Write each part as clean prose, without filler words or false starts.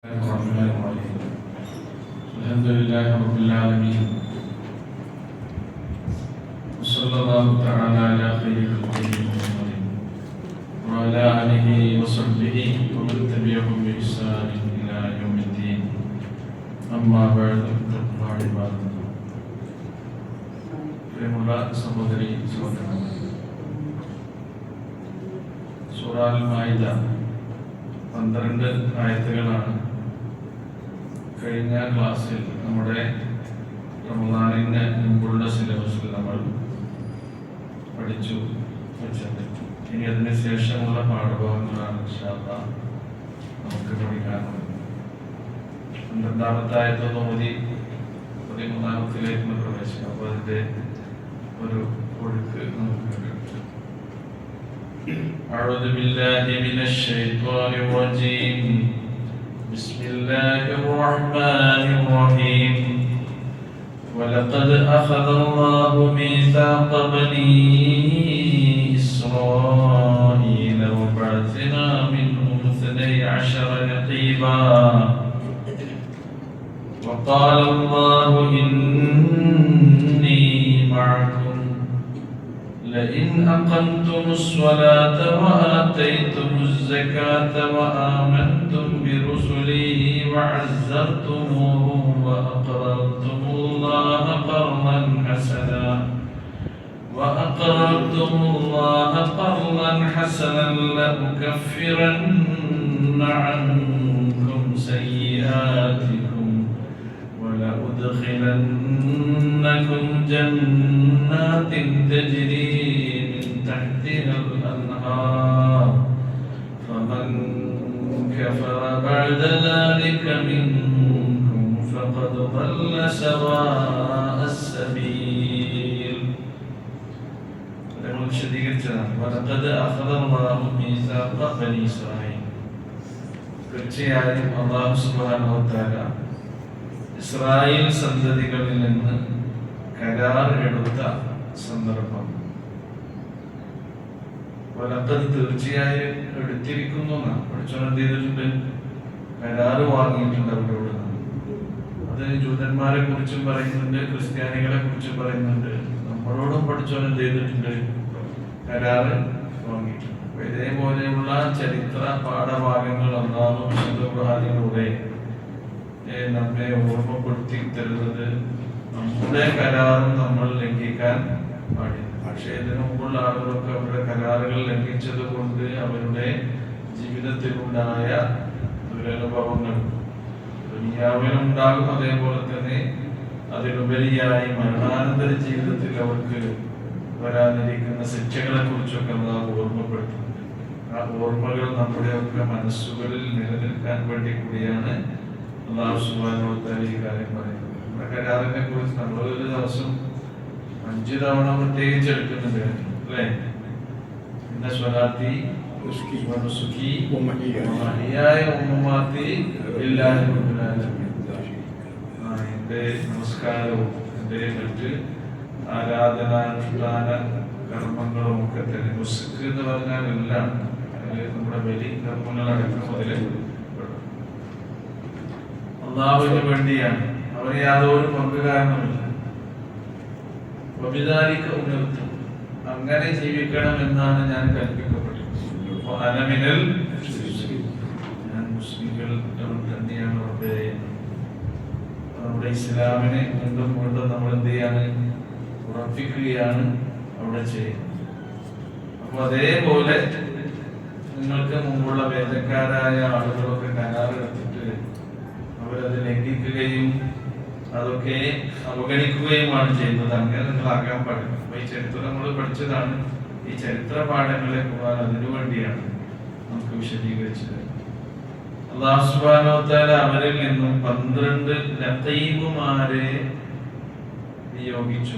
الرحمن الرحيم الحمد لله رب العالمين وصلى الله تعالى على خير خلقه محمد وعلى آله وصحبه ومن تبعهم بإحسان إلى يوم الدين أما بعد فاتقوا عباد الله പ്രിയമുള്ള സഹോദരി സഹോദരന്മാർ, സൂറ അൽ മാഇദ 12 ആയത്തുകളാണ് കഴിഞ്ഞ ക്ലാസ്സിൽ നമ്മുടെ റമദാനിന് മുമ്പുള്ള സിലബസിൽ നമ്മൾ പഠിച്ചു വെച്ചത്. ഇനി അതിന് ശേഷമുള്ള പാഠഭാഗങ്ങളാണ് നമുക്ക് പഠിക്കാനുള്ളത്. 12ാമത്തെ ആയത്ത് ഓതി 13ാമത്തിലേക്ക് പ്രവേശിക്കാം. അപ്പോൾ അതിന്റെ ഒരു ഒഴുക്ക് നമുക്ക് കിട്ടും. أعوذ بالله من الشيطان الرجيم بسم الله الرحمن الرحيم ولقد أخذ الله ميثاق بني إسرائيل وبعثنا منهم 12 نقيبا وقال الله إني معكم لئن أقمتم الصلاة وآتيتم الزكاة وآمنتم برسلي وعزرتموهم وأقرضتم الله قرضا حسنا لأكفرن عنكم سيئاتكم ولأدخلنكم جنات تجري من تحتها الأنهار فمن كفر بعد ذلك منكم فقد ضل سواء السبيل. ولقد أخذ الله ميثاق بني إسرائيل. തീർച്ചയായും അല്ലാഹു സുബ്ഹാനഹു വ തആല ഇസ്രായേൽ സന്തതികളിൽ നിന്ന് കരാർ എടുത്ത സന്ദർഭം. വലക്കത് തീർച്ചയായും എടുത്തിരിക്കുന്നു. പഠിച്ചോൻ എന്ത് ചെയ്തിട്ടുണ്ട്? കരാറ് വാങ്ങിയിട്ടുണ്ട് അവരോട്. അത് ജൂതന്മാരെ കുറിച്ചും പറയുന്നുണ്ട്, ക്രിസ്ത്യാനികളെ കുറിച്ചും പറയുന്നുണ്ട്. നമ്മളോടും പഠിച്ചോൻ എന്ത് ചെയ്തിട്ടുണ്ട്? കരാറ് വാങ്ങിയിട്ടുണ്ട്. ഇതേപോലെയുള്ള ചരിത്ര പാഠഭാഗങ്ങൾ അല്ലാഹു വിശുദ്ധ ഖുർആനിലൂടെ നമ്മെ ഓർമ്മപ്പെടുത്തി തരുന്നത് നമ്മുടെ കരാറും നമ്മൾ ലംഘിക്കാൻ പാടില്ല. പക്ഷേ ഇതിനു മുമ്പുള്ള ആളുകളൊക്കെ അവരുടെ കരാറുകൾ ലംഘിച്ചത് കൊണ്ട് അവരുടെ ജീവിതത്തിലുണ്ടായ ദുരനുഭവങ്ങൾ ദുനിയാവിലുണ്ടാകും. അതേപോലെ തന്നെ അതിലുപരിയായി മരണാനന്തര ജീവിതത്തിൽ അവർക്ക് വരാനിരിക്കുന്ന ശിക്ഷകളെ കുറിച്ചൊക്കെ നാം ഓർമ്മപ്പെടുത്തുന്നുണ്ട്. ആ ഓർമ്മകൾ നമ്മുടെയൊക്കെ മനസ്സുകളിൽ നിലനിൽക്കാൻ വേണ്ടി കൂടിയാണ് അല്ലാഹു സുബ്ഹാനഹു വ തആല ഈ കാര്യം പറയുന്നത്. നമ്മുടെ കരാറിനെ കുറിച്ച് നമ്മൾ ഒരു ദിവസം 5 തവണ പ്രത്യേകിച്ച് എടുക്കുന്നുണ്ട്, അല്ലേ? ഇന്ന സ്വലാത്തി വനുസുക്കി വമഹിയായ വമമാതി ലില്ലാഹി റബ്ബിൽ ആലമീൻ. എൻ്റെ നമസ്കാരവും എൻ്റെ മറ്റ് ആരാധനാനുഷ്ഠാന കർമ്മങ്ങളും ഒക്കെ തന്നെ നുസ്ക് എന്ന് പറഞ്ഞാൽ എല്ലാം നമ്മുടെ ബലി കർമ്മങ്ങൾ അടക്കം അതിൽ അല്ലാഹുവിന് വേണ്ടിയാണ്. അവന് യാതൊരു പങ്കുകാരനുമില്ല. അങ്ങനെ ജീവിക്കണം എന്നാണ് ഞാൻ കൽപ്പിക്കപ്പെട്ടത്. ഞാൻ മുസ്ലിങ്ങൾ തന്നെയാണ്. നമ്മുടെ ഇസ്ലാമിനെ വീണ്ടും വീണ്ടും നമ്മൾ എന്ത് ചെയ്യാണ്? ഉറപ്പിക്കുകയാണ് അവിടെ ചെയ്യുന്നത്. അപ്പൊ അതേപോലെ നിങ്ങൾക്ക് മുമ്പുള്ള വേദക്കാരായ ആളുകളൊക്കെ കരാറെടുത്തിട്ട് അവരത് ലംഘിക്കുകയും അതൊക്കെ അവഗണിക്കുകയുമാണ് ചെയ്യുന്നത്. അങ്ങനെ നിങ്ങളാകാൻ പാടില്ല. അപ്പൊ ഈ ചരിത്രം നമ്മൾ പഠിച്ചതാണ്. ഈ ചരിത്ര പാഠങ്ങളെ ഖുർആൻ അതിനു വേണ്ടിയാണ് നമുക്ക് വിശദീകരിച്ചത്. അല്ലാഹു സുബ്ഹാനഹു വ തആല അവരിൽ നിന്നും 12 നഖീബുമാരെ നിയോഗിച്ചു.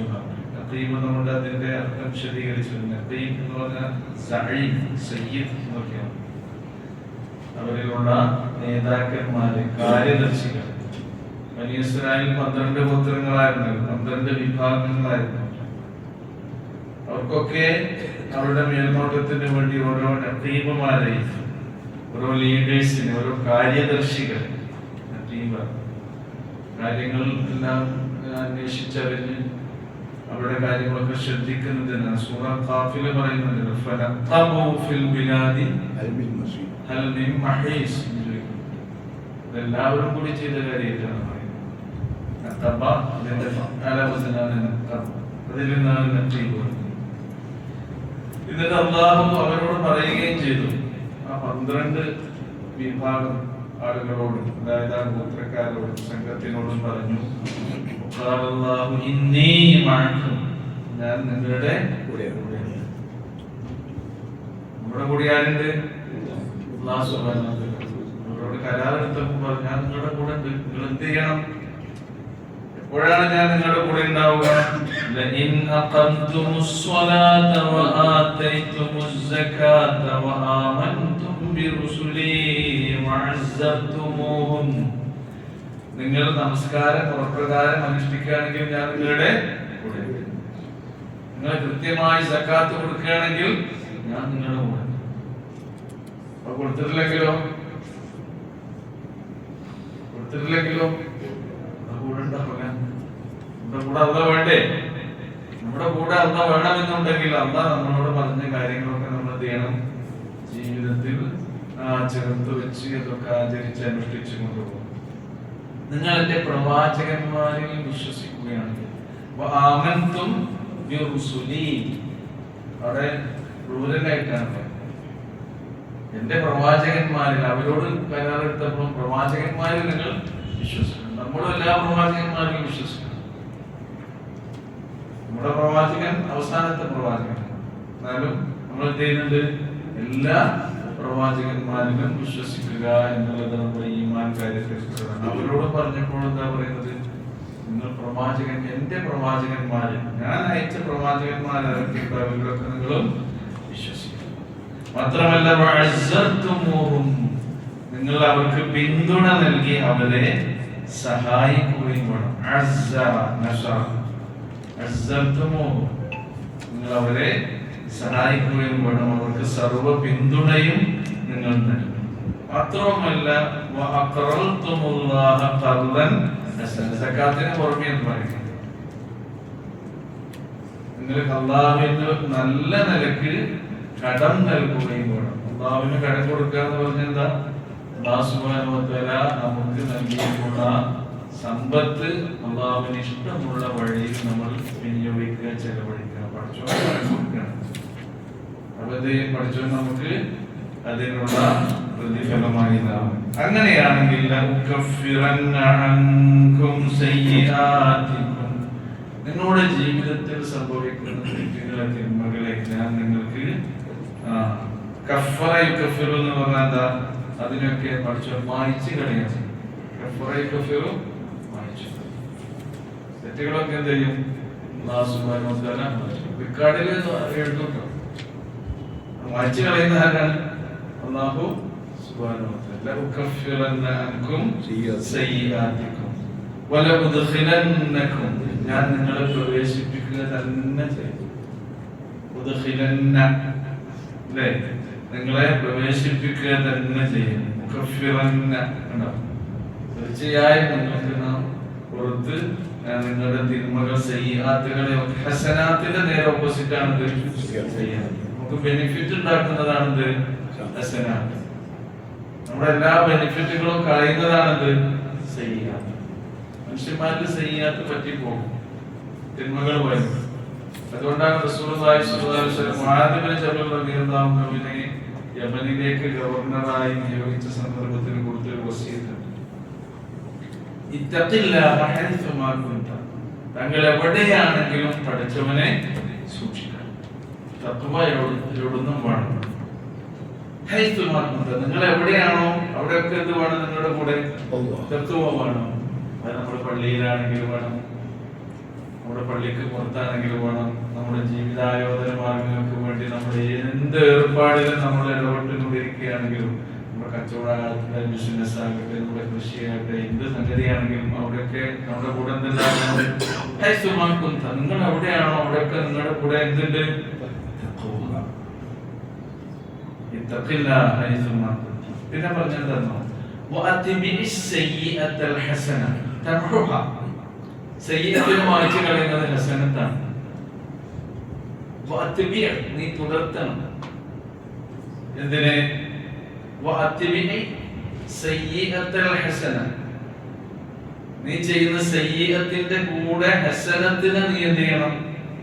നഖീബ് നമ്മുടെ അതിന്റെ അർത്ഥം വിശദീകരിച്ചു. നഖീബ് എന്ന് പറഞ്ഞാൽ സയ്യിദ് എന്നൊക്കെയാണ്. അവരിലുള്ള നേതാക്കന്മാര്, കാര്യദർശികൾ. ബനി ഇസ്രായേൽ 12 ഗോത്രങ്ങളായിരുന്നു, 12 വിഭാഗങ്ങളായിരുന്നു. അവർക്കൊക്കെ അവരുടെ മേൽനോട്ടത്തിന് വേണ്ടി ഓരോ നഖീബുമാരെ, ഓരോ ലീഡേഴ്സിന്, ഓരോ കാര്യദർശികൾ റത്തീബാണ്. കാര്യങ്ങൾ എല്ലാം അന്വേഷിച്ചറിഞ്ഞ് അവരുടെ കാര്യങ്ങളൊക്കെ ശ്രദ്ധിക്കുന്നതിനാണ്. സൂറ ഖാഫിൽ പറയുന്നുണ്ട് ഫനഖബു ഫിൽ ബിലാദി ഹൽ മിൻ മഹീസ്. ഇതെല്ലാവരും കൂടി ചെയ്ത കാര്യമായിട്ടാണ് പറയുന്നത്. നഖബ അതിന്റെ അലവസനാണ് നഖബ, അതിൽ നിന്നാണ് നഖീബ്. എന്നിട്ട് അല്ലാഹു അവരോട് പറയുകയും ചെയ്തു, ആ 12 വിഭാഗം ആളുകളോട്, അതായത് ആ ഗോത്രക്കാരോട്, സംഘത്തിനോടും പറഞ്ഞു, ഞാൻ നിങ്ങളുടെ കൂടെയാണ്. നമ്മുടെ കൂടെ ആരുണ്ട്? അവരോട് കരാറെടുത്തപ്പോൾ പറഞ്ഞു, ഞാൻ നിങ്ങളുടെ കൂടെ ഉണ്ട്, നിങ്ങൾ എന്ത് ചെയ്യണം? എപ്പോഴാണ് ഞാൻ നിങ്ങളുടെ കൂടെ ഉണ്ടാവുക? ലഇൻ അഖംതുമുസ് സ്വലാത വആതൈതുമുസ് സകാത വആമൻതും ബിറുസുലി വഅസ്സർതുമൂഹും. നിങ്ങൾ നമസ്കാരം പുറപ്രകാരം അനുഷ്ഠിക്കുകയാണെങ്കിൽ ഞാൻ നിങ്ങളുടെ കൂടെ. നിങ്ങൾ കൃത്യമായി സക്കാത്ത് കൊടുക്കുകയാണെങ്കിൽ ഞാൻ നിങ്ങളുടെ കൂടെ. അപ്പൊ കൊടുത്തിട്ടില്ലെങ്കിലോ കൂടെ ഉണ്ടാവില്ല. നമ്മുടെ കൂടെ അല്ല വേണ്ടേ? നമ്മുടെ കൂടെ അല്ല വേണമെന്നുണ്ടെങ്കിൽ അല്ല നമ്മളോട് പറഞ്ഞ കാര്യങ്ങളൊക്കെ നമ്മൾ എന്ത് ചെയ്യണം? ജീവിതത്തിൽ ചേർത്ത് വെച്ച് അതൊക്കെ ആചരിച്ച് അനുഷ്ഠിച്ചു കൊണ്ടുപോകും. നിങ്ങൾ എന്റെ പ്രവാചകന്മാരിൽ വിശ്വസിക്കുകയാണെങ്കിൽ അവിടെ റൂറലായിട്ടാണ് എന്റെ പ്രവാചകന്മാരിൽ, അവരോട് കരാറെടുത്തപ്പോൾ പ്രവാചകന്മാരിൽ നിങ്ങൾ വിശ്വസിക്കണം. നമ്മളും എല്ലാ പ്രവാചകന്മാരിലും വിശ്വസിക്കണം. നമ്മുടെ പ്രവാചകൻ അവസാനത്തെ പ്രവാചകൻ, എന്നാലും നമ്മൾ എന്ത് ചെയ്യുന്നുണ്ട്? എല്ലാ പ്രവാചകന്മാരിലും വിശ്വസിക്കുക എന്നുള്ളത് നമ്മുടെ ഈമാൻ കാര്യത്തെക്കുറിച്ചാണ്. അവരോട് പറഞ്ഞപ്പോൾ എന്താ പറയുന്നത്? നിങ്ങൾ പ്രവാചകൻ, എന്റെ പ്രവാചകന്മാര്, ഞാൻ അയച്ച പ്രവാചകന്മാരൊക്കെ അവരിലൊക്കെ നിങ്ങളും വിശ്വസിക്കുക. മാത്രമല്ല നിങ്ങൾ അവർക്ക് പിന്തുണ നൽകി അവരെ സഹായിക്കുകയും വേണം. നിങ്ങൾ അവരെ സഹായിക്കുകയും വേണം, അവർക്ക് സർവ പിന്തുണയും നിങ്ങൾ നൽകും. മാത്രവുമല്ല സക്കാത്തിന് പുറമെ എന്ന് പറയുന്നത്, നിങ്ങൾക്ക് അല്ലാഹുവിന് നല്ല നിലക്ക് കടം നൽകുകയും വേണം. അല്ലാഹുവിന് കടം കൊടുക്കുക എന്ന് പറഞ്ഞാൽ എന്താ? അല്ലാഹു സുബ്ഹാനഹു വ തആല നമുക്ക് നൽകിയിട്ടുള്ള സമ്പത്ത് അല്ലാഹുവിന് ഇഷ്ടമുള്ള വഴിയിൽ നമ്മൾ വിനിയോഗിക്കുക, ചെലവഴിക്കുക. പഠിച്ചവൻ നമുക്ക് അതിനുള്ള പ്രതിഫലമായി നാം. അങ്ങനെയാണെങ്കിൽ നിങ്ങളുടെ ജീവിതത്തിൽ സംഭവിക്കുന്ന തെറ്റുകളെ, തിന്മകളെ ഞാൻ നിങ്ങൾക്ക് കഫറ യുകഫിറു എന്ന് പറഞ്ഞാൽ എന്താ? അതിനൊക്കെ പഠിച്ചവൻ മായ്ച്ചു കളയാൻ. കഫറ യുകഫിറു മായ്ച്ചു. തെറ്റുകളൊക്കെ എന്ത് ചെയ്യും? അല്ലാഹു സുബ്ഹാനഹു വ തആല റിക്കാർഡിൽ എഴുതുന്നുണ്ടോ? മായ്ച്ചു കളയുന്ന ആരാണ്? അല്ലാഹു സുബ്ഹാനഹു വ തആല. ലഉകഫിറന്ന അൻകും സയ്യിആതികും വലഉദ്ഖിലന്നകും, ഞാൻ നിങ്ങളെ പ്രവേശിപ്പിക്കുക തന്നെ ചെയ്യും. ഉദ്ഖിലന്ന, അല്ലേ? നിങ്ങളെ പ്രവേശിപ്പിക്കുക തന്നെ ചെയ്യും. ഉകഫിറന്ന, തീർച്ചയായും നിങ്ങൾക്ക് നാം പുറത്ത് നിങ്ങളുടെ തിന്മകൾ, സയ്യിആത്തുകളെ, ഹസനാത്തിന്റെ നേരെ ഓപ്പോസിറ്റ് ആണ് ചെയ്യാൻ. നമുക്ക് ബെനിഫിറ്റ് ഉണ്ടാക്കുന്നതാണിത് ഹസനാത്ത്. നമ്മുടെ എല്ലാ ബെനിഫിറ്റുകളും കളയുന്നതാണിത് സയ്യിആത്ത്. മനുഷ്യന്മാർക്ക് സയ്യിആത്ത് പറ്റിപ്പോകും, തിന്മകൾ വരും. അതുകൊണ്ടാണ് റസൂലുള്ളാഹി സ്വല്ലല്ലാഹു അലൈഹി വസല്ലം മുആദ് ബിൻ ജബൽ റളിയല്ലാഹു അൻഹുവിനെ യമനിലേക്ക് ഗവർണറായി നിയോഗിച്ച സന്ദർഭത്തിൽ കൊടുത്തൊരു വസിയത്ത്, ഇത്തഖില്ലാഹ ഹൈസുമാ കുൻത, തങ്ങൾ എവിടെയാണെങ്കിലും പഠിച്ചവനെ സൂക്ഷിക്കണം. തഖ്വയോടൊന്നും വേണം. ഹൈസുമാ കുൻത, നിങ്ങൾ എവിടെയാണോ അവിടെയൊക്കെ എന്ത് വേണം? നിങ്ങളുടെ കൂടെ തഖ്വ വേണം. അത് നമ്മുടെ പള്ളിയിലാണെങ്കിലും വേണം, നമ്മുടെ പള്ളിക്ക് പുറത്താണെങ്കിലും വേണം, നമ്മുടെ ജീവിതായോധന മാർഗങ്ങൾക്ക് വേണ്ടി നമ്മുടെ എന്ത് ഏർപ്പാടിലും നമ്മൾ ഇടപെട്ടുകൊണ്ടിരിക്കുകയാണെങ്കിലും, നമ്മുടെ കച്ചവട ബിസിനസ് ആകട്ടെ, നമ്മുടെ കൃഷിയാകട്ടെ, എന്ത് സംഗതിയാണെങ്കിലും അവിടെയൊക്കെ നമ്മുടെ കൂടെ എന്തുണ്ടാകണം? നിങ്ങൾ എവിടെയാണോ അവിടെയൊക്കെ നിങ്ങളുടെ കൂടെ എന്തുണ്ട്? പിന്നെ പറഞ്ഞെന്താണോ? വഅത്ബിഇസ് സയ്യിഅത്തൽ ഹസന തംഹുഹ. സയ്യിഅത്തിനെ മായ്ച്ചു കളയുന്നത് ഹസനത്താണ്. വഅത്ബിഇ നീ തുടർത്തണം. എന്തിനെ? വഅത്ബിഇ സയ്യിഅത്തൽ ഹസന, നീ ചെയ്യുന്ന സയ്യിഅത്തിന്റെ കൂടെ ഹസനത്തിനെ നീ എന്ത് ചെയ്യണം?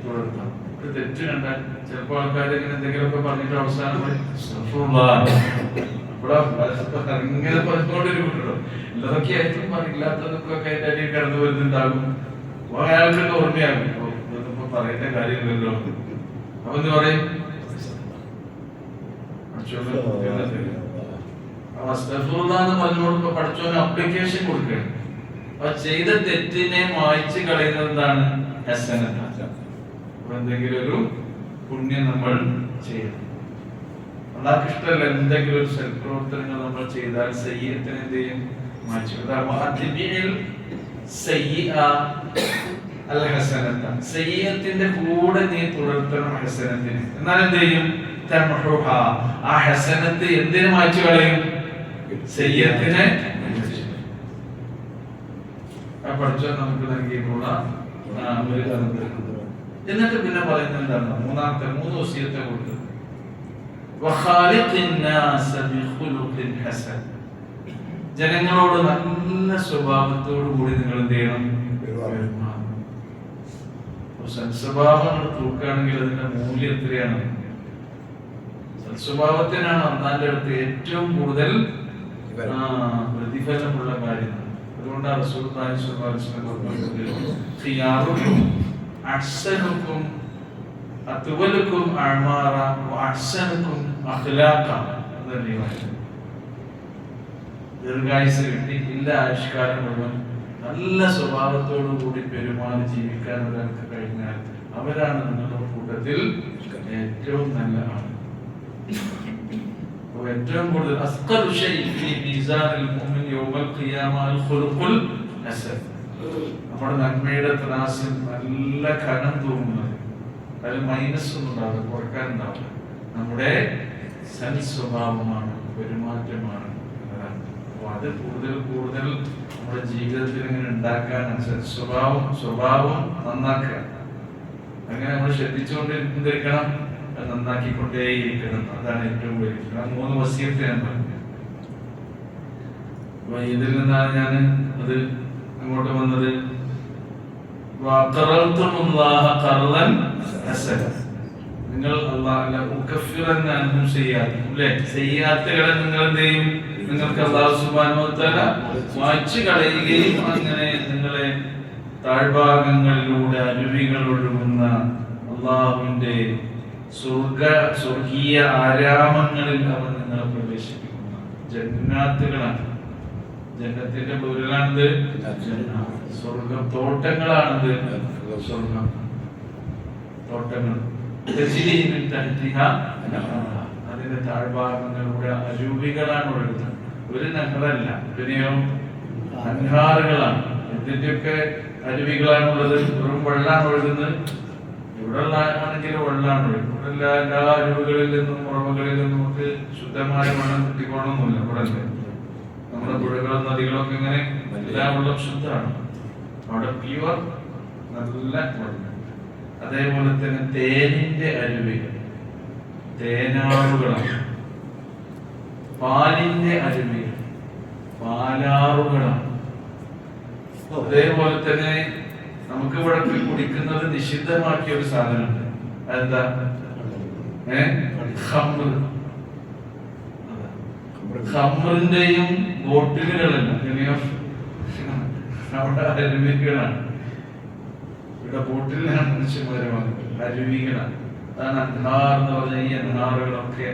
തുടർത്തണം. ഒരു തെറ്റ് കണ്ടാൽ ചിലപ്പോൾ ആൾക്കാർ ഇങ്ങനെ എന്തെങ്കിലുമൊക്കെ പറഞ്ഞിട്ട് അവസാനം ഇങ്ങനെ പറഞ്ഞുകൊണ്ടിരിക്കുന്നുണ്ടോ, ഇല്ലതൊക്കെ ആയിട്ടും ഇല്ലാത്തതൊക്കെ ആയിട്ട് കടന്നു വരുന്നുണ്ടാകും. അയാൾക്കൊക്കെ ഓർമ്മയാകും, ഇതൊന്നും പറയേണ്ട കാര്യമില്ലല്ലോ. അപ്പൊ എന്ത് പറയും? എന്ന് പറഞ്ഞുകൊടുക്കുമ്പോ പഠിച്ചോന് അപ്ലിക്കേഷൻ കൊടുക്കുകയാണ്. അപ്പൊ ചെയ്ത തെറ്റിനെ മായ്ച്ചു കളയുന്നത് എന്താണ്? ഹസനത്ത്. എന്തെങ്കിലും ഒരു പുണ്യം നമ്മൾ ചെയ്യണം. അള്ളാഹ്ക്ക് ഇഷ്ടമല്ല എന്തെങ്കിലും ഒരു സൽപ്രവർത്തനങ്ങൾ നമ്മൾ ചെയ്താൽ സയ്യിഅത്തിനെ എന്ത് ചെയ്യും? മായ്ച്ചു. സയ്യിഅത്തിന്റെ കൂടെ നീ തുടർത്തണം ഹസനത്തിന്. എന്നാൽ എന്ത് ചെയ്യും? തംഹുഹ. ആ ഹസനത്ത് എന്തിനെ മായ്ച്ചു കളയും? സയ്യിഅത്തിനെ. പഠിച്ചോ നമുക്ക് നൽകിയിട്ടുള്ള ഒരു കഥ. എന്നിട്ട് പിന്നെ പറയുന്നത് എന്താണ്? മൂന്നാമത്തെ 3 വസിയത്തെ കൊടുത്തു. ജനങ്ങളോട് നല്ല സ്വഭാവത്തോടു കൂടി നിങ്ങൾ എന്ത് ചെയ്യണം? സൽസ്വഭാവങ്ങൾ തൂക്കുകയാണെങ്കിൽ അതിന്റെ മൂല്യം എത്രയാണ്? സൽസ്വഭാവത്തിനാണ് അള്ളാന്റെ അടുത്ത് ഏറ്റവും കൂടുതൽ പ്രതിഫലമുള്ള കാര്യം. അതുകൊണ്ടാണ് റസൂലുള്ളാഹി സ്വല്ലല്ലാഹു അലൈഹി വസല്ലം അഹ്സനുക്കും അത്വലുക്കും അഅ്മാറ വഅഹ്സനുക്കും അഖ്ലാഖ എന്ന റിവായത്ത്. ദീർഘായുസ്സ് കിട്ടി ഇല്ല ആയുഷ്കാലം മുഴുവൻ നല്ല സ്വഭാവത്തോടു കൂടി പെരുമാറി ജീവിക്കാൻ ഒരാൾക്ക് കഴിഞ്ഞാൽ അവരാണ് നിങ്ങളുടെ കൂട്ടത്തിൽ ഏറ്റവും നല്ല ആൾ. ഏറ്റവും കൂടുതൽ അസ്ഖലു ശൈഇൻ ഫീ മീസാനിൽ മുഅ്മിൻ യൗമൽ ഖിയാമ അൽ ഖുലുഖുൽ ഹസൻ. നമ്മുടെ നന്മയുടെ ത്രാസിൽ നല്ല കനം തൂങ്ങുന്നത്, അതിൽ മൈനസ് ഒന്നും ഉണ്ടാവില്ല, കുറക്കാനുണ്ടാവില്ല. നമ്മുടെ സൽസ്വഭാവമാണ്, പെരുമാറ്റമാണ്. അപ്പൊ അത് കൂടുതൽ കൂടുതൽ നമ്മുടെ ജീവിതത്തിൽ ഇങ്ങനെ ഉണ്ടാക്കാനാണ് സ്വഭാവം നന്നാക്കുക. അങ്ങനെ നമ്മൾ ശ്രദ്ധിച്ചുകൊണ്ടിരിക്കണം, നന്നാക്കിക്കൊണ്ടേയിരിക്കണം. അതാണ് ഏറ്റവും വലിയ 3 വസിയത്ത് ഞാൻ പറഞ്ഞു. അപ്പൊ ഇതിൽ നിന്നാണ് ഞാൻ അത് അങ്ങോട്ട് വന്നത്. നിങ്ങൾ ചെയ്യാത്തുകളെ നിങ്ങൾ എന്ത് ചെയ്യും? നിങ്ങൾക്ക് അല്ലാഹു സുബ്ഹാനഹു വ തആല മായ്ച്ചു കളയുകയും അങ്ങനെ നിങ്ങളെ താഴ്ഭാഗങ്ങളിലൂടെ അരുവികൾ ഒഴുകുന്ന അല്ലാഹുവിന്റെ സ്വർഗീയ ആരാമങ്ങളിൽ അവൻ നിങ്ങളെ പ്രവേശിപ്പിക്കുന്ന ജന്നാത്തുകളാണ്. ജന്നത്തിന്റെ പ്ലൂറലാണിത്. സ്വർഗം തോട്ടങ്ങളാണിത്. സ്വർഗം തോട്ടങ്ങൾ. അതിന്റെ താഴ്ഭാഗങ്ങളിലൂടെ അരുവികളാണ് ഒഴുകുന്നത്. ഒരു നഹറല്ല, പിന്നെയോ അൻഹാറുകളാണ്. ഇതിന്റെയൊക്കെ അരുവികളാണുള്ളത്. വെറും വെള്ളമാണ് ഒഴുകുന്നത്. ഇവിടെ ആണെങ്കിലും വെള്ളമാണ് ഒഴുകുന്നത്. ഇവിടെ എല്ലാ അരുവികളിൽ നിന്നും ഉറവകളിൽ നിന്നും നമുക്ക് ശുദ്ധമായ വെള്ളം കിട്ടിക്കോണമെന്നില്ല. ഇവിടെ നമ്മുടെ പുഴകളും നദികളൊക്കെ ഇങ്ങനെ എല്ലാ വെള്ളം ശുദ്ധമാണ്. അവിടെ പ്യുവർ നല്ല വെള്ളം. അതേപോലെ തന്നെ തേനിന്റെ അരുവികൾ, തേനാറുകളാണ്. പാലിന്റെ അരുവികൾ, പാലാറുകളാണ്. അതേപോലെ തന്നെ നമുക്ക് ഇവിടെ കുടിക്കുന്നത് നിഷിദ്ധമാക്കിയ ഒരു സാധനമുണ്ട്. അതെന്താ? ഖമറിന്റെയും ബോട്ടിലുകളല്ല, അവിടെ അരുവികളാണ്. ഇവിടെ ബോട്ടിലാണ് മനുഷ്യന്മാരെ വാങ്ങുന്നത്, അരുവികളാണ്. അതാണ് അൻഹാർ എന്ന് പറഞ്ഞ ഈ അൻഹാറുകളൊക്കെ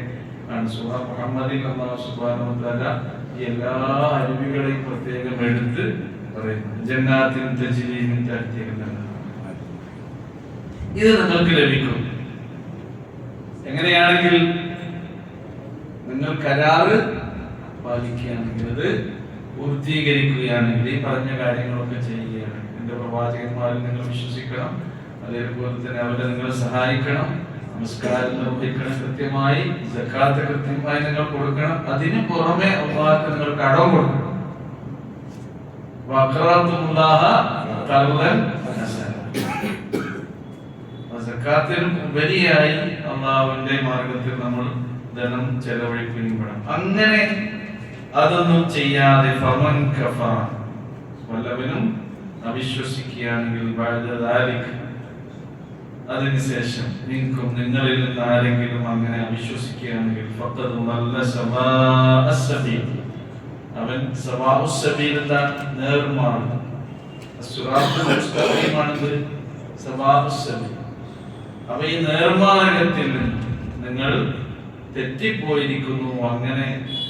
ആണ്. സൂറ മുഹമ്മദിൽ അല്ലാഹു സുബ്ഹാനഹു വ തആല ഈ എല്ലാ അരുവികളെയും പ്രത്യേകം എടുത്ത് പറയുന്നു. ജന്നാത്തിൻ തജ്രി മിൻ തഹ്തിഹാ. ഇത് നിങ്ങൾക്ക് ലഭിക്കും. എങ്ങനെയാണെങ്കിൽ നിങ്ങൾ കരാറ് പാലിക്കുകയാണെങ്കിൽ, അത് പൂർത്തീകരിക്കുകയാണെങ്കിൽ, ഈ പറഞ്ഞ കാര്യങ്ങളൊക്കെ ചെയ്യുകയാണെങ്കിൽ, എന്റെ പ്രവാചകന്മാരിൽ നിങ്ങൾ വിശ്വസിക്കണം. അതേപോലെ തന്നെ അവരെ നിങ്ങൾ സഹായിക്കണം. നമസ്കാരം നിർവഹിക്കണം കൃത്യമായി. സക്കാത്ത് കൃത്യമായി നിങ്ങൾ കൊടുക്കണം. അതിന് പുറമെ അല്ലാഹുവിന് നിങ്ങൾ കടം കൊടുക്കണം. വഖറതുല്ലാഹ ഖർദൻ ഹസന. സക്കാത്തിനും ഉപരിയായി അള്ളാഹുവിന്റെ മാർഗത്തിൽ നമ്മൾ ധനം ചെലവഴിക്കുകയും വേണം. അങ്ങനെ അതൊന്നും ചെയ്യാതെ ഫമൻ കഫറ, വല്ലവനും അവിശ്വസിക്കുകയാണെങ്കിൽ അതിനുശേഷം നിങ്ങളിൽ നിന്ന് ആരെങ്കിലും അങ്ങനെ അവിശ്വസിക്കുകയാണെങ്കിൽ അവൻ നേർമാർഗം അപ്പൊ ഈ നേർമാർഗത്തിൽ നിങ്ങൾ തെറ്റിപ്പോയിരിക്കുന്നു. അങ്ങനെ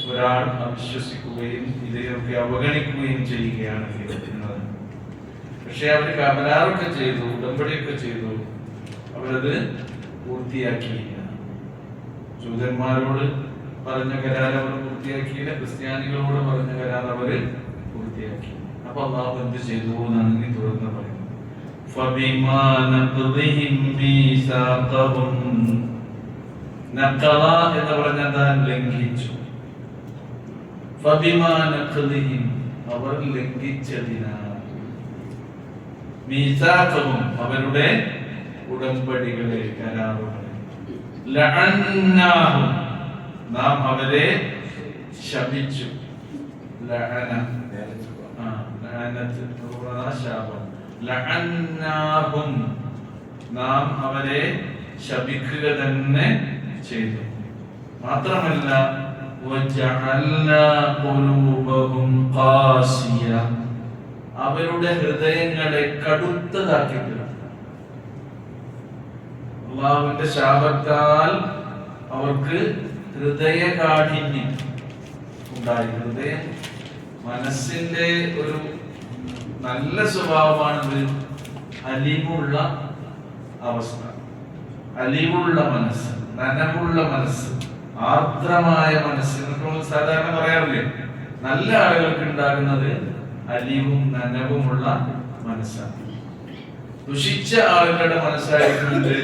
ഒരാൾ അവിശ്വസിക്കുകയും ഇതിനെയൊക്കെ അവഗണിക്കുകയും ചെയ്യുകയാണെങ്കിൽ എന്നത്. പക്ഷെ അവർ കരാറൊക്കെ ചെയ്തു, ഉടമ്പടിയൊക്കെ ചെയ്തു, അവരത് പൂർത്തിയാക്കിയില്ല. ജൂതന്മാരോട് പറഞ്ഞ കരാർ അവർ പൂർത്തിയാക്കിയില്ല, ക്രിസ്ത്യാനികളോട് പറഞ്ഞ കരാർ അവര് പൂർത്തിയാക്കി. അപ്പൊ അള്ളാഹു എന്ത് ചെയ്തു എന്നാണ് ഇനി തുടർന്ന് പറയുന്നത്. فبما نقضهم ميثاقهم നഖള എന്ന് പറഞ്ഞാൽ ലംഘിച്ചു. ഫബിമാ നഖളിഹിം അവർ ലംഘിച്ചതിനാൽ, മീസാഖഹും അവരുടെ ഉടമ്പടികളെ, കരാറുകളെ, ലഅന്നാഹും നാം അവരെ ശപിച്ചു. ലഅന ലഅനത്ത് ശാപം. ലഅന്നാഹും നാം അവരെ ശപിക്കുക തന്നെ ചെയ്തു. മാത്രമല്ല വജഅൽനാ ഖുലൂബഹും ഖാസിയ അവരുടെ ഹൃദയങ്ങളെ കടുത്തതാക്കിയിട്ടുണ്ട്. അല്ലാഹുവിന്റെ ശാപത്താൽ അവർക്ക് ഹൃദയകാഠിന്യം ഉണ്ടായി. ഹൃദയം മനസ്സിന്റെ ഒരു നല്ല സ്വഭാവമാണിത്. അലിവുള്ള അവസ്ഥ, അലിവുള്ള മനസ്സ്, നനവുള്ള മനസ്സ്, ആർദ്രമായ മനസ്സ് എന്നൊക്കെ സാധാരണ പറയാറില്ലേ. നല്ല ആളുകൾക്ക് ഉണ്ടാകുന്നത് അലിവും നനവുമുള്ള മനസ്സാണ്. ദുഷിച്ച ആളുകളുടെ മനസ്സായിരുന്നത്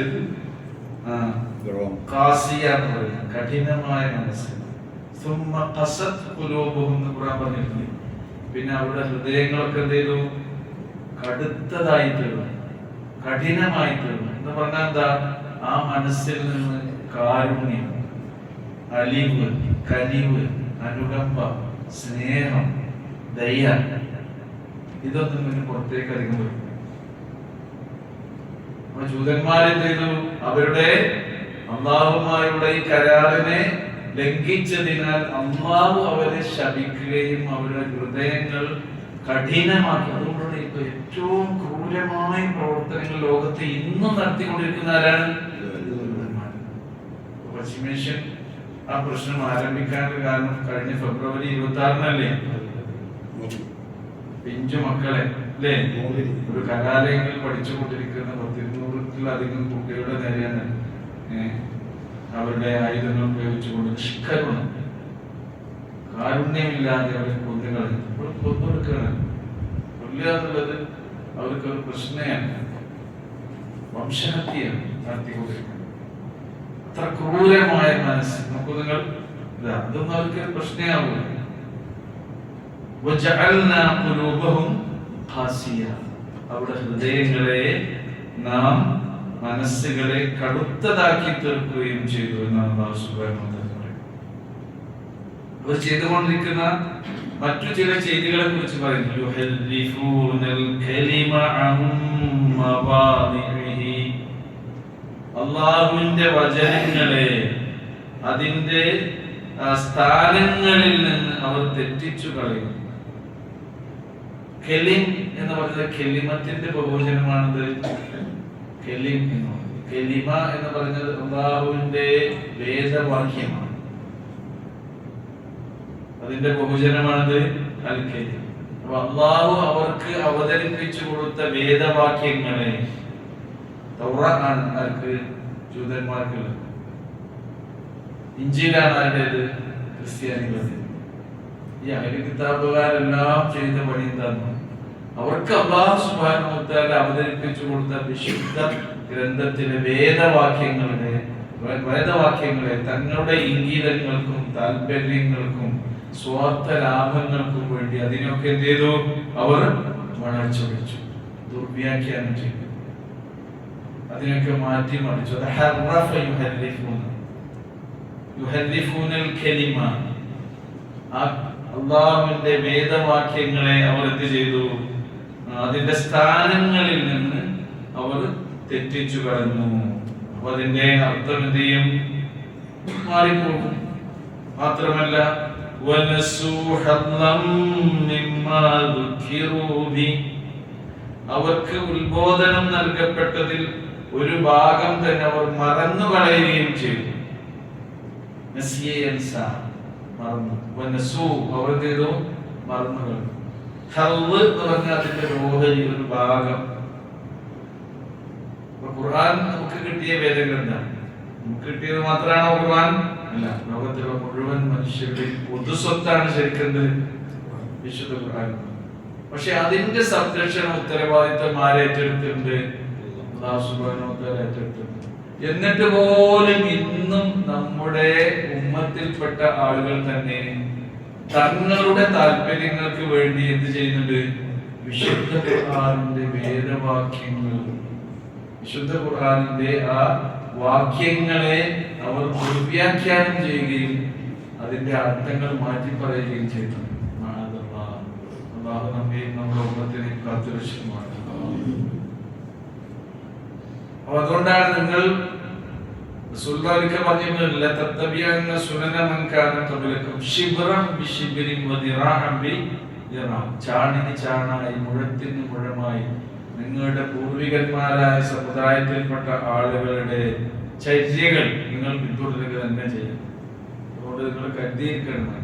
കഠിനമായ മനസ്സ്. പറഞ്ഞിട്ടുണ്ട്. പിന്നെ അവരുടെ ഹൃദയങ്ങളൊക്കെ എന്ത് ചെയ്തു? കടുത്തതായി തീർന്നു, കഠിനമായി തീർന്നു. എന്ന് പറഞ്ഞാൽ എന്താ? ആ മനസ്സിൽ നിന്ന് കാരുണ്യം, അലിവ്, കനിവ്, അനുകമ്പ, സ്നേഹം, ദയ ഇതൊന്നും പിന്നെ പുറത്തേക്ക് അധികം വരും. ജൂതന്മാരെന്ത് ചെയ്തു? അവരുടെ അള്ളാഹുമായുള്ള ഈ കരാറിനെ ലംഘിച്ചതിനാൽ അള്ളാഹു അവരെ ശപിക്കുകയും അവരുടെ ഹൃദയങ്ങൾ കഠിനമാക്കി. അതുകൊണ്ടാണ് ഇപ്പൊ ഏറ്റവും ക്രൂരമായ പ്രവർത്തനങ്ങൾ ലോകത്ത് ഇന്നും നടത്തിക്കൊണ്ടിരിക്കുന്ന ആരാണ്? പശ്ചിമേഷ്യൻ ആ പ്രശ്നം ആരംഭിക്കാനുള്ള കാരണം കഴിഞ്ഞ ഫെബ്രുവരി 26-നല്ലേ പിഞ്ചു മക്കളെ അല്ലേ ഒരു കലാലയങ്ങളിൽ പഠിച്ചുകൊണ്ടിരിക്കുന്ന 200-ത്തിലധികം കുട്ടികളുടെ നേരെയാണ് അവരുടെ ആയുധങ്ങൾ ഉപയോഗിച്ചുകൊണ്ട് നിഷ്കരുണം, കാരുണ്യമില്ലാതെ അവരെ കൊന്നുകളയാണ്. കൊല്ലുക എന്നുള്ളത് അവർക്കൊരു പ്രശ്നമാണ്, വംശഹത്യയാണ് നടത്തിക്കൊണ്ടിരിക്കുന്നത്. അത്ര ക്രൂരമായ മനസ്സ്. നമുക്ക് നിങ്ങൾ അതൊന്നും അവർക്ക് പ്രശ്നമാവില്ല. അവിടെ ഹൃദയങ്ങളെ നാം മനസ്സുകളെ കടുത്തതാക്കി തീർക്കുകയും ചെയ്തു എന്നാണ് അല്ലാഹു സുബ്ഹാനഹു വ തആല പറയുന്നത്. അവർ ചെയ്തുകൊണ്ടിരിക്കുന്ന മറ്റു ചില ചെയ്തികളെ കുറിച്ച് പറയുന്നു. യുഹല്ലിഫൂനൽ കലിമ അൻ മവാദിഇഹി അല്ലാഹുവിന്റെ വചനങ്ങളെ അതിന്റെ സ്ഥാനങ്ങളിൽ നിന്ന് അവർ തെറ്റിച്ചു കളയും. കെലിം എന്ന് പറയുന്നത് കെലിമത്തിന്റെ ബഹുവചനമാണത്. കെലിം എന്ന് പറയുന്നത്, കെലിമ എന്ന് പറഞ്ഞത് അല്ലാഹുവിന്റെ വേദവാക്യമാണ്. അതിന്റെ ബഹുവചനമാണത് അൽ കെലിം. അപ്പൊ അല്ലാഹു അവർക്ക് അവതരിപ്പിച്ചു കൊടുത്ത വേദവാക്യങ്ങളെ, തൗറാത്താണ് ആർക്ക്? ജൂതന്മാർക്കുള്ളത്. ഇഞ്ചീലാണ് ആരുടേത്? ക്രിസ്ത്യാനികളുടെ. ഈ അഹ്ലു കിതാബുകാരെല്ലാം ചെയ്ത പണി എന്താണ്? അവർക്ക് അല്ലാഹു സുബ്ഹാനഹു വ തആല അവതരിപ്പിച്ചു കൊടുത്ത വിശുദ്ധ ഗ്രന്ഥത്തിലെ വേദവാക്യങ്ങളെ തങ്ങളുടെ ഇംഗിതങ്ങൾക്കും താല്പര്യങ്ങൾക്കും സ്വാർത്ഥ ലാഭങ്ങൾക്കും വേണ്ടി അതിനൊക്കെ എന്ത് ചെയ്തു? അവർ വളച്ചൊടിച്ചു, ദുർവ്യാഖ്യാനം ചെയ്തു, അതിനൊക്കെ മാറ്റി മറിച്ചു. അള്ളാഹുവിന്റെ വേദവാക്യങ്ങളെ അവർ എന്ത് ചെയ്തു? അതിന്റെ സ്ഥാനങ്ങളിൽ നിന്ന് അവർ തെറ്റിച്ചു കളഞ്ഞു. അപ്പൊ അതിന്റെ അർത്ഥം എന്ത് ചെയ്യും? മാറിപ്പോകും. മാത്രമല്ല അവർക്ക് ഉത്ബോധനം നൽകപ്പെട്ടതിൽ ഒരു ഭാഗം തന്നെ അവർ മറന്നു കളയുകയും ചെയ്തു. അവർ ചെയ്തു മറന്നു കളഞ്ഞു. അതിന്റെ ഓഹരി ഒരു ഭാഗം. ഖുർആൻ നമുക്ക് കിട്ടിയ വേദഗ്രന്ഥമാണ്. നമുക്ക് കിട്ടിയത് മാത്രമാണോ ഖുർആൻ? അല്ല, ലോകത്തിലുള്ള മുഴുവൻ മനുഷ്യരുടെയും പൊതുസ്വത്താണ് ശരിക്കും വിശുദ്ധ ഖുർആൻ. പക്ഷെ അതിന്റെ സംരക്ഷണ ഉത്തരവാദിത്വം ആരേറ്റെടുത്തിട്ടുണ്ട്? അല്ലാഹു സുബ്ഹാനഹു വ തആല ഏറ്റെടുത്തിട്ടുണ്ട്. എന്നിട്ട് പോലും ഇന്നും നമ്മുടെ ഉമ്മത്തിൽപ്പെട്ട ആളുകൾ തന്നെ തങ്ങളുടെ താല്പര്യങ്ങൾക്ക് വേണ്ടി എന്ത് ചെയ്യുന്നുണ്ട്? വിശുദ്ധ ഖുർആനിന്റെ വേദവാക്യങ്ങൾ, വിശുദ്ധ ഖുർആനിന്റെ ആ വാക്യങ്ങളെ അവർ ദുർവ്യാഖ്യാനം ചെയ്യുകയും അതിന്റെ അർത്ഥങ്ങൾ മാറ്റി പറയുകയും ചെയ്തു. അല്ലാഹു നമ്മെയും നമ്മുടെ ഉമ്മത്തിനെ കാത്തുരക്ഷിക്കുമാറാകട്ടെ. അതുകൊണ്ടാണ് നിങ്ങൾ റസൂലുള്ളാഹി പറഞ്ഞിട്ടുള്ള തത്തബിയന്ന സുനന മൻ കാന ഖബലക്കും ശിബ്റൻ ബിശിബ്രിൻ വദിറാഅൻ ബിദിറാ, ചാണിന് ചാണായി മുഴത്തിന് മുഴമായി നിങ്ങളുടെ പൂർവികന്മാരായ സമുദായത്തിൽപ്പെട്ട ആളുകളുടെ ചര്യകൾ നിങ്ങൾ പിന്തുടരുക തന്നെ ചെയ്യും. അതുകൊണ്ട് നിങ്ങൾ കരുതിയിരിക്കണം.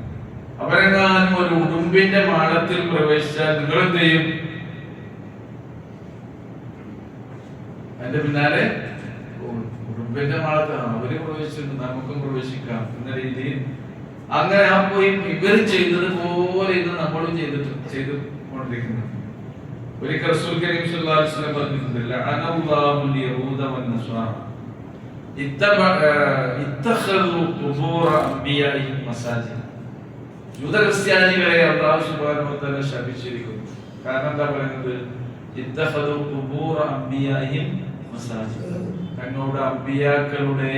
അവരെങ്ങാനും ഒരു ഉടുമ്പിന്റെ മാളത്തിൽ പ്രവേശിച്ചാൽ നിങ്ങൾ എന്ത് ചെയ്യും? അതിന്റെ പിന്നാലെ ഉടുമ്പിന്റെ മാളത്തിൽ അവര് പ്രവേശിച്ചിട്ട് നമുക്കും പ്രവേശിക്കാം എന്ന രീതിയിൽ അങ്ങനെ ആ പോയി ഇവർ ചെയ്തത് പോലെ ഇത് നമ്മളും ചെയ്തുകൊണ്ടിരിക്കുന്നു. ഒരിക്കൽ റസൂൽ കരീം സല്ലല്ലാഹു അലൈഹി വസല്ലം പറഞ്ഞിട്ടുണ്ട്, ലഅനല്ലാഹുൽ യഹൂദ വന്നസ്വാറ ഇത്തഖദു ഖുബൂറ അംബിയാഇഹിം മസാജിദ്. യൂത ക്രിസ്ത്യാനികളെ അല്ലാഹു സുബ്ഹാനഹു വ തആല ശപിച്ചിരിക്കുന്നു. കാരണം എന്താ പറയുന്നത്? ഇത്തഖദു ഖുബൂറ അംബിയാഇഹിം മസാജിദ്. തങ്ങളുടെ അമ്പിയാക്കളുടെ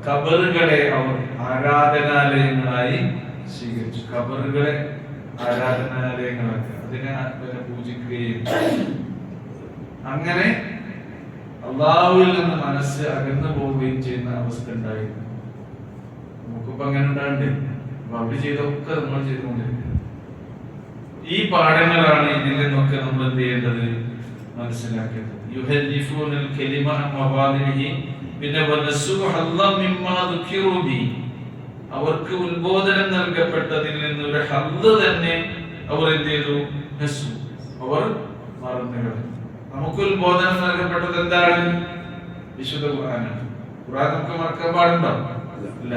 ഖബറുകളെ അവർ ആരാധനാലയങ്ങളായി സ്വീകരിച്ചു. ഖബറുകളെ ആരാധനാലയങ്ങളാക്കി അതിനെ പൂജിക്കുകയും അങ്ങനെ അള്ളാഹുവിൽ നിന്ന് മനസ്സ് അകന്നു പോവുകയും ചെയ്യുന്ന അവസ്ഥ ഉണ്ടായിരുന്നു. നമുക്കിപ്പോ അങ്ങനെ ഉണ്ടാണ്ട് അവർ ചെയ്തൊക്കെ നമ്മൾ ചെയ്തുകൊണ്ടിരിക്കുന്നത്. ഈ പാഠങ്ങളാണ് ഇതിൽ നിന്നൊക്കെ നമ്മൾ എന്ത് ചെയ്യേണ്ടത്? മനസ്സിലാക്കേണ്ടത്. യുഹല്ലിഫൂനൽ കലിമ അൻ മവാദിഹി, പിന്നെ അവർക്ക് ഉത്ബോധനം നൽകപ്പെട്ടതിൽ നിന്ന് ഒരു ഹദ്ദ് തന്നെ അവർ എന്ത് ചെയ്തു? അവർ മറന്നുകളഞ്ഞു. നമുക്ക് ഉത്ബോധനം നൽകപ്പെട്ടത് എന്താണ്? വിശുദ്ധ ഖുർആനാണ്. ഖുർആൻ നമുക്ക് മറക്കാൻ പാടുണ്ടോ? ഇല്ല.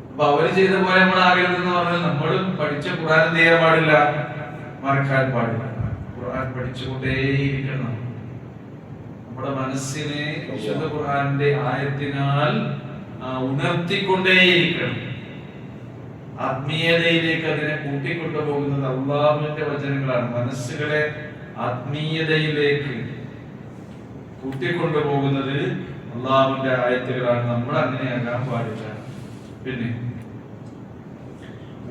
അപ്പൊ അവര് ചെയ്ത പോലെ നമ്മൾ ആകരുതെന്ന് പറഞ്ഞാൽ നമ്മൾ പഠിച്ച ഖുർആൻ എന്ത് ചെയ്യാൻ പാടില്ല? മറക്കാൻ പാടില്ല. ഖുർആൻ പഠിച്ചുകൊണ്ടേയിരിക്കണം. നമ്മുടെ മനസ്സിനെ വിശുദ്ധ ഖുർആന്റെ ആയത്തിനാൽ ഉണർത്തിക്കൊണ്ടേയിരിക്കണം. ആത്മീയതയിലേക്ക് അതിനെ കൂട്ടിക്കൊണ്ടുപോകുന്നത് അള്ളാഹുവിന്റെ വചനങ്ങളാണ്. മനസ്സുകളെ ആത്മീയതയിലേക്ക് കൂട്ടിക്കൊണ്ടുപോകുന്നത് അള്ളാഹുവിന്റെ ആയത്തുകളാണ്. നമ്മൾ അങ്ങനെയാകാൻ പാടില്ല. പിന്നെ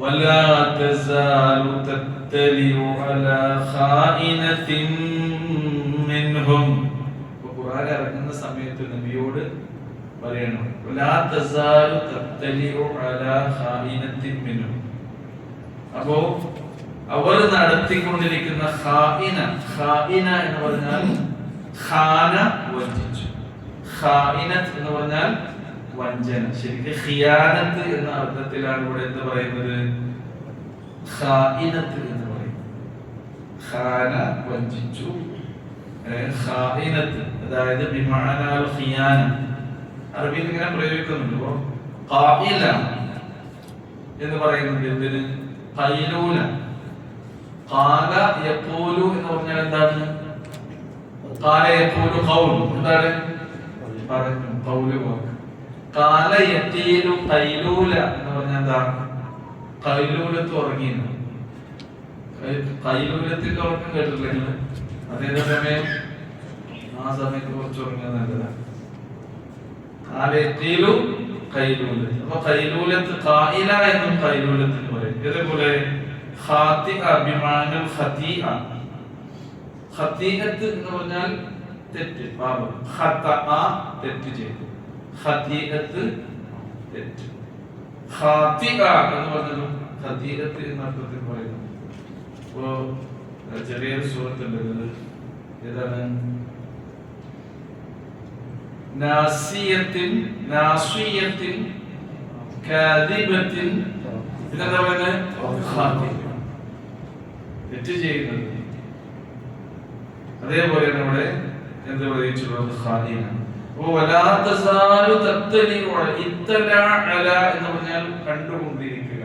ولا تزال تطلع على خائنة منهم. ഖുർആൻ ഇറങ്ങുന്ന സമയത്ത് നബിയോട് പറയണം, ولا تزال تطلع على خائنة منهم. അപ്പോ അവർ നടത്തിക്കൊണ്ടിരിക്കുന്ന ഖായിന എന്ന് പറഞ്ഞാൽ ഖാന വഞ്ചിച്ചു, ഖായിനത്ത് എന്ന് പറഞ്ഞാൽ വഞ്ചന. ശരിക്കും ഖിയാനത്ത് എന്ന അർത്ഥത്തിലാണ് ഇവിടെ എന്ത് പറയുന്നത്? ഖായിനത്ത് എന്ന് പറയും. ഖാന വഞ്ചിച്ചു, ഖായിനത്ത് അതായത് ബിമഅനാൽ ഖിയാന. അറബിയിൽ ഇങ്ങനെ പ്രയോഗിക്കുന്നുണ്ട്. ഖായില എന്ന് പറയുന്നത് എന്തിന്? ഖൈലൂല. ഖാല യഖൂലു എന്ന് പറഞ്ഞാൽ എന്താണ്? ഖാല യഖൂലു ഖൗൽ, എന്താണ്? പറഞ്ഞു, ഖൗല് വാക്ക്. കാല യതീലു ഖൈലൂല എന്ന് പറഞ്ഞാൽ എന്താ? ഖൈലൂലത്ത് ഉറങ്ങിയിരുന്നു. ഖൈലൂലത്തിന്റെ ഉറക്കം കേട്ടിട്ടില്ല നിങ്ങൾ? അതേ സമയം ആ സമയത്ത് കുറച്ച് ഉറങ്ങിയത് നല്ലതാണ്. കാല യതീലു ഖൈലൂലത്ത്. അപ്പൊ ഖൈലൂലത്ത് ഖായില എന്നും ഖൈലൂലത്ത് എന്ന് പറയും. ഇതേപോലെ ഖാതിഅ ബിമാനൽ ഖതീഅ. ഖതീഅത്ത് എന്ന് പറഞ്ഞാൽ തെറ്റ്, പാപം. ഖതഅ തെറ്റ് ചെയ്തു, ഖതീഅത്ത് തെറ്റ്. ഖാതിഅ എന്ന് പറഞ്ഞാലും ഖതീഅത്ത് എന്ന അർത്ഥത്തിൽ പറയുന്നു. ഇപ്പോ ചെറിയൊരു സൂറത്തുണ്ട്, ഏതാണ്? നാസിയത്തിൻ നാസിയത്തിൻ കാദിബത്തിൻ. ഇതെന്താ പറയുന്നത്? ഖാതിഅ, തെറ്റ് ചെയ്യുന്നത്. അതേപോലെ നമ്മുടെ എന്ത് പറയുന്നത്? ഖാദിന. എന്ന് പറഞ്ഞാൽ കണ്ടുകൊണ്ടിരിക്കുക.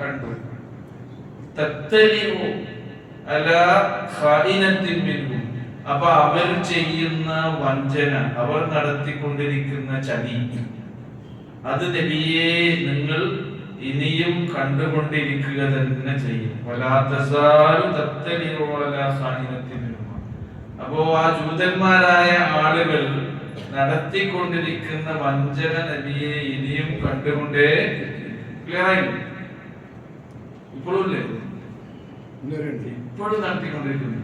കണ്ടു. അപ്പൊ അവർ ചെയ്യുന്ന വഞ്ചന, അവർ നടത്തിക്കൊണ്ടിരിക്കുന്ന ചതി, അത് നബിയെ നിങ്ങൾ ഇനിയും കണ്ടുകൊണ്ടിരിക്കുക തന്നെ ചെയ്യും. അപ്പോ ആ ജൂതന്മാരായ ആളുകൾ നടത്തിക്കൊണ്ടിരിക്കുന്ന വഞ്ചന നബിയെ ഇനിയും കണ്ടുകൊണ്ടേ ഇപ്പോഴും ഇപ്പോഴും നടത്തിക്കൊണ്ടിരിക്കുന്നു.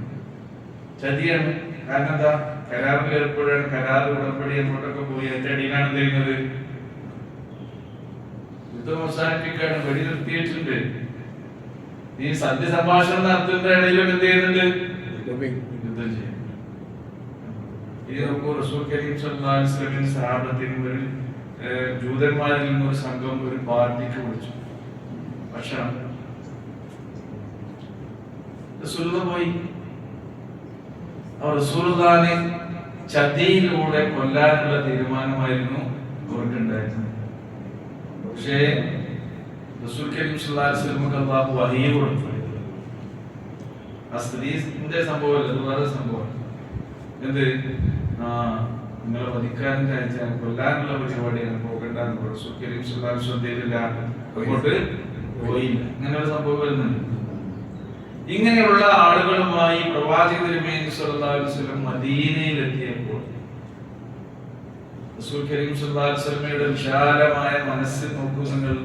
ചതിയാണ്. കാരണം എന്താ? കരാറിൽ ഏർപ്പെടുകയാണ്. കരാർ ഉടമ്പടി അങ്ങോട്ടൊക്കെ പോയി അതിന്റെ അടിയിലാണ് ചെയ്യുന്നത്. യുദ്ധം അവസാനിപ്പിക്കാണ്. വെടി നിർത്തിയിട്ടുണ്ട്. ഈ സന്ധ്യ സംഭാഷണം നടത്തുന്ന ഇടയിലൊക്കെ എന്ത് ചെയ്യുന്നുണ്ട്? യുദ്ധം ചെയ്യും. ഈ നമുക്ക് റസൂൽ കരീം സല്ലല്ലാഹു അലൈഹി വസല്ലം സഹാബത്തിന് ഒരു ജൂതന്മാരിൽ നിന്ന് ഒരു സംഘം ഒരു പാർട്ടിക്ക് വിളിച്ചു ഭക്ഷണം. റസൂലുള്ളാഹി പോയി. റസൂലുള്ളാഹിനെ ചതിയിലൂടെ കൊല്ലാനുള്ള തീരുമാനമായിരുന്നു അവർക്കുണ്ടായിരുന്നത്. പക്ഷേ റസൂൽ കരീം സല്ലല്ലാഹു അലൈഹി വസല്ലം അല്ലാഹു വഹീ കൊടുത്തു. ആ സ്ത്രീന്റെ സംഭവമല്ല, അത് വേറെ സംഭവമാണ്. എന്ത്? നിങ്ങളെ വധിക്കാനും അയച്ചാൽ കൊല്ലാനുള്ള പരിപാടിയാണ്, പോകണ്ടെന്ന് റസൂൽ കരീം സല്ലല്ലാഹു അലൈഹി വസല്ലം അങ്ങോട്ട് പോയില്ല. അങ്ങനെ ഒരു സംഭവം വരുന്നുണ്ട്. ഇങ്ങനെയുള്ള ആളുകളുമായി പ്രവാചക തിരുമേനി സല്ലല്ലാഹു അലൈഹി വസല്ലം മദീനയിലെത്തിയപ്പോൾ റസൂൽ കരീം സല്ലല്ലാഹു അലൈഹി വസല്ലമയുടെ വിശാലമായ മനസ്സ് നോക്കൂ നിങ്ങൾ.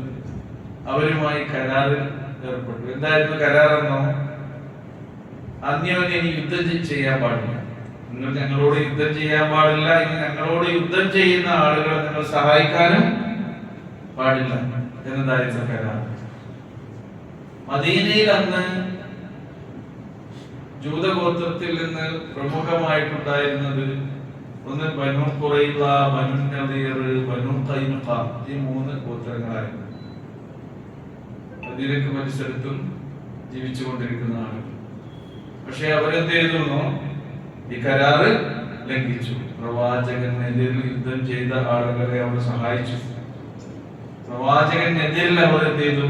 അവരുമായി കരാറിൽ ഏർപ്പെട്ടു. എന്തായിരുന്നു കരാറെന്നോ? അന്യോന്യം ഇനി യുദ്ധം ചെയ്യാൻ പാടില്ല, നിങ്ങൾ ഞങ്ങളോട് യുദ്ധം ചെയ്യാൻ പാടില്ല, ഇനി ഞങ്ങളോട് യുദ്ധം ചെയ്യുന്ന ആളുകളെ നിങ്ങൾ സഹായിക്കാനും പാടില്ല എന്നതായിരുന്നു കരാർ. മദീനയിൽ അന്ന് ജൂതഗോത്രത്തിൽ നിന്ന് പ്രമുഖമായിട്ടുണ്ടായിരുന്നത് ഒന്ന് ബനു ഖുറൈള, ബനു നദീർ, ബനു ഖൈനുഖ. ഈ 3 ഗോത്രങ്ങളായിരുന്നു മദീനയ്ക്ക് പരിസരത്തും ജീവിച്ചുകൊണ്ടിരിക്കുന്ന ആളുകൾ. പക്ഷെ അവരെന്ത് ചെയ്തു? ഈ കരാറ് ലംഘിച്ചു. പ്രവാചകനെതിരിൽ യുദ്ധം ചെയ്ത ആളുകളെ അവർ സഹായിച്ചു. പ്രവാചകനെതിരിൽ അവർ എന്ത് ചെയ്തു?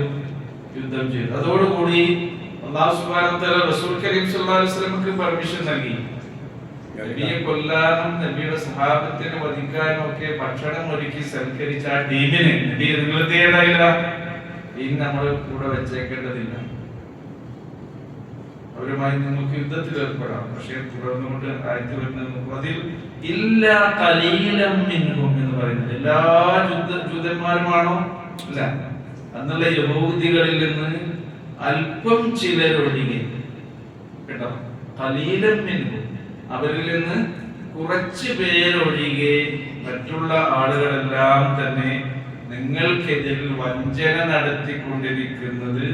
യുദ്ധം ചെയ്തു. അതോടുകൂടി അല്ലാഹു സുബ്ഹാനഹു വ തആല റസൂൽ കരീം സല്ലല്ലാഹു അലൈഹി വസല്ലമക്ക് പെർമിഷൻ നൽകി. നബിയെ കൊല്ലാനും നബിയുടെ സഹാബത്തിനെ വധിക്കാനും ഒക്കെ ഭക്ഷണം ഒരുക്കി സൽക്കരിച്ച ആ ടീമിനെ നബി നിങ്ങൾ എന്ത് ചെയ്യണ്ടായില്ല? ഇനി നമ്മൾ കൂടെ വെച്ചേക്കേണ്ടതില്ല, അവരുമായി നിങ്ങൾക്ക് യുദ്ധത്തിൽ ഏർപ്പെടാം. പക്ഷേ തുടർന്നുകൊണ്ട് ആയത്ത് വരുന്നത് അതിൽ ഇല്ല ഖലീലം മിൻഹും എന്ന് പറയുന്നത് എല്ലാ ജൂതന്മാരുമാണോ? ഇല്ല. അന്നുള്ള യഹൂദികളിൽ നിന്ന് അല്പം ചിലരൊഴികെ, കേട്ടോ, ഖലീലം മിൻഹും, അവരിൽ നിന്ന് കുറച്ച് പേരൊഴികെ മറ്റുള്ള ആളുകളെല്ലാം തന്നെ നിങ്ങൾക്കെതിരിൽ വഞ്ചന നടത്തിക്കൊണ്ടിരിക്കുന്നത്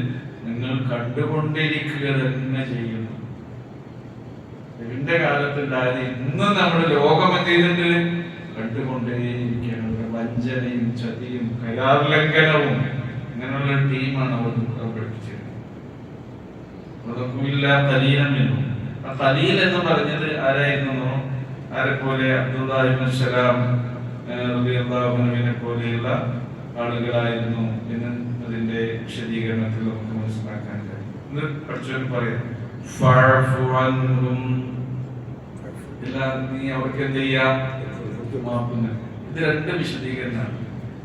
നിങ്ങൾ കണ്ടുകൊണ്ടിരിക്കുക തന്നെ ചെയ്യുന്നു. ഇതിന്റെ കാലത്തുണ്ടായത് ഇന്നും നമ്മുടെ ലോകം എന്ത് ചെയ്തിട്ട് കണ്ടുകൊണ്ടേയിരിക്കുകയാണ്. വഞ്ചനയും ചതിയും കരാർ ലംഘനവും ഇങ്ങനെയുള്ള ടീമാണ് അവർ പഠിപ്പിച്ചത്. ആ ഖലീൽ എന്ന് പറഞ്ഞത് ആരായിരുന്നു? ആരെ പോലെ? അബ്ദുല്ലാഹി ഇബ്നു സലാം റളിയല്ലാഹു അൻഹുവിനെ പോലെയുള്ള ആളുകളായിരുന്നു എന്ന് അതിന്റെ വിശദീകരണത്തിൽ നമുക്ക് മനസ്സിലാക്കാൻ കഴിയും. പഠിച്ചവൻ പറയാം, നീ അവർക്ക് എന്ത് ചെയ്യാം? ഇത് രണ്ട് വിശദീകരണമാണ്.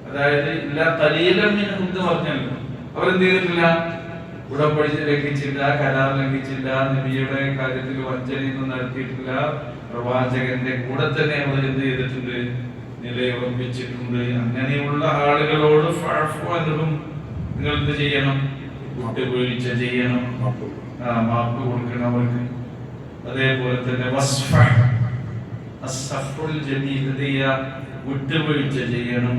അതായത് ഇല്ല ഖലീലൻ മിൻഹും എന്ന് പറഞ്ഞല്ലോ, അവരെന്ത് ചെയ്തിട്ടില്ല? ഉടമ്പടി ലംഘിച്ചില്ല, കരാർ ലംഘിച്ചില്ല, നബിയുടെ കാര്യത്തിൽ വഞ്ചനയൊന്നും നടത്തിയിട്ടില്ല, പ്രവാചകന്റെ കൂടെ തന്നെ അവർ എന്ത് ചെയ്തിട്ടുണ്ട്? നിലയുറപ്പിച്ചിട്ടുണ്ട്. അങ്ങനെയുള്ള ആളുകളോട് നിങ്ങൾ എന്ത് ചെയ്യണം? വിട്ടുവീഴ്ച ചെയ്യണം, മാപ്പ് കൊടുക്കണം അവർക്ക്. അതേപോലെ തന്നെ വിട്ടുവീഴ്ച ചെയ്യണം.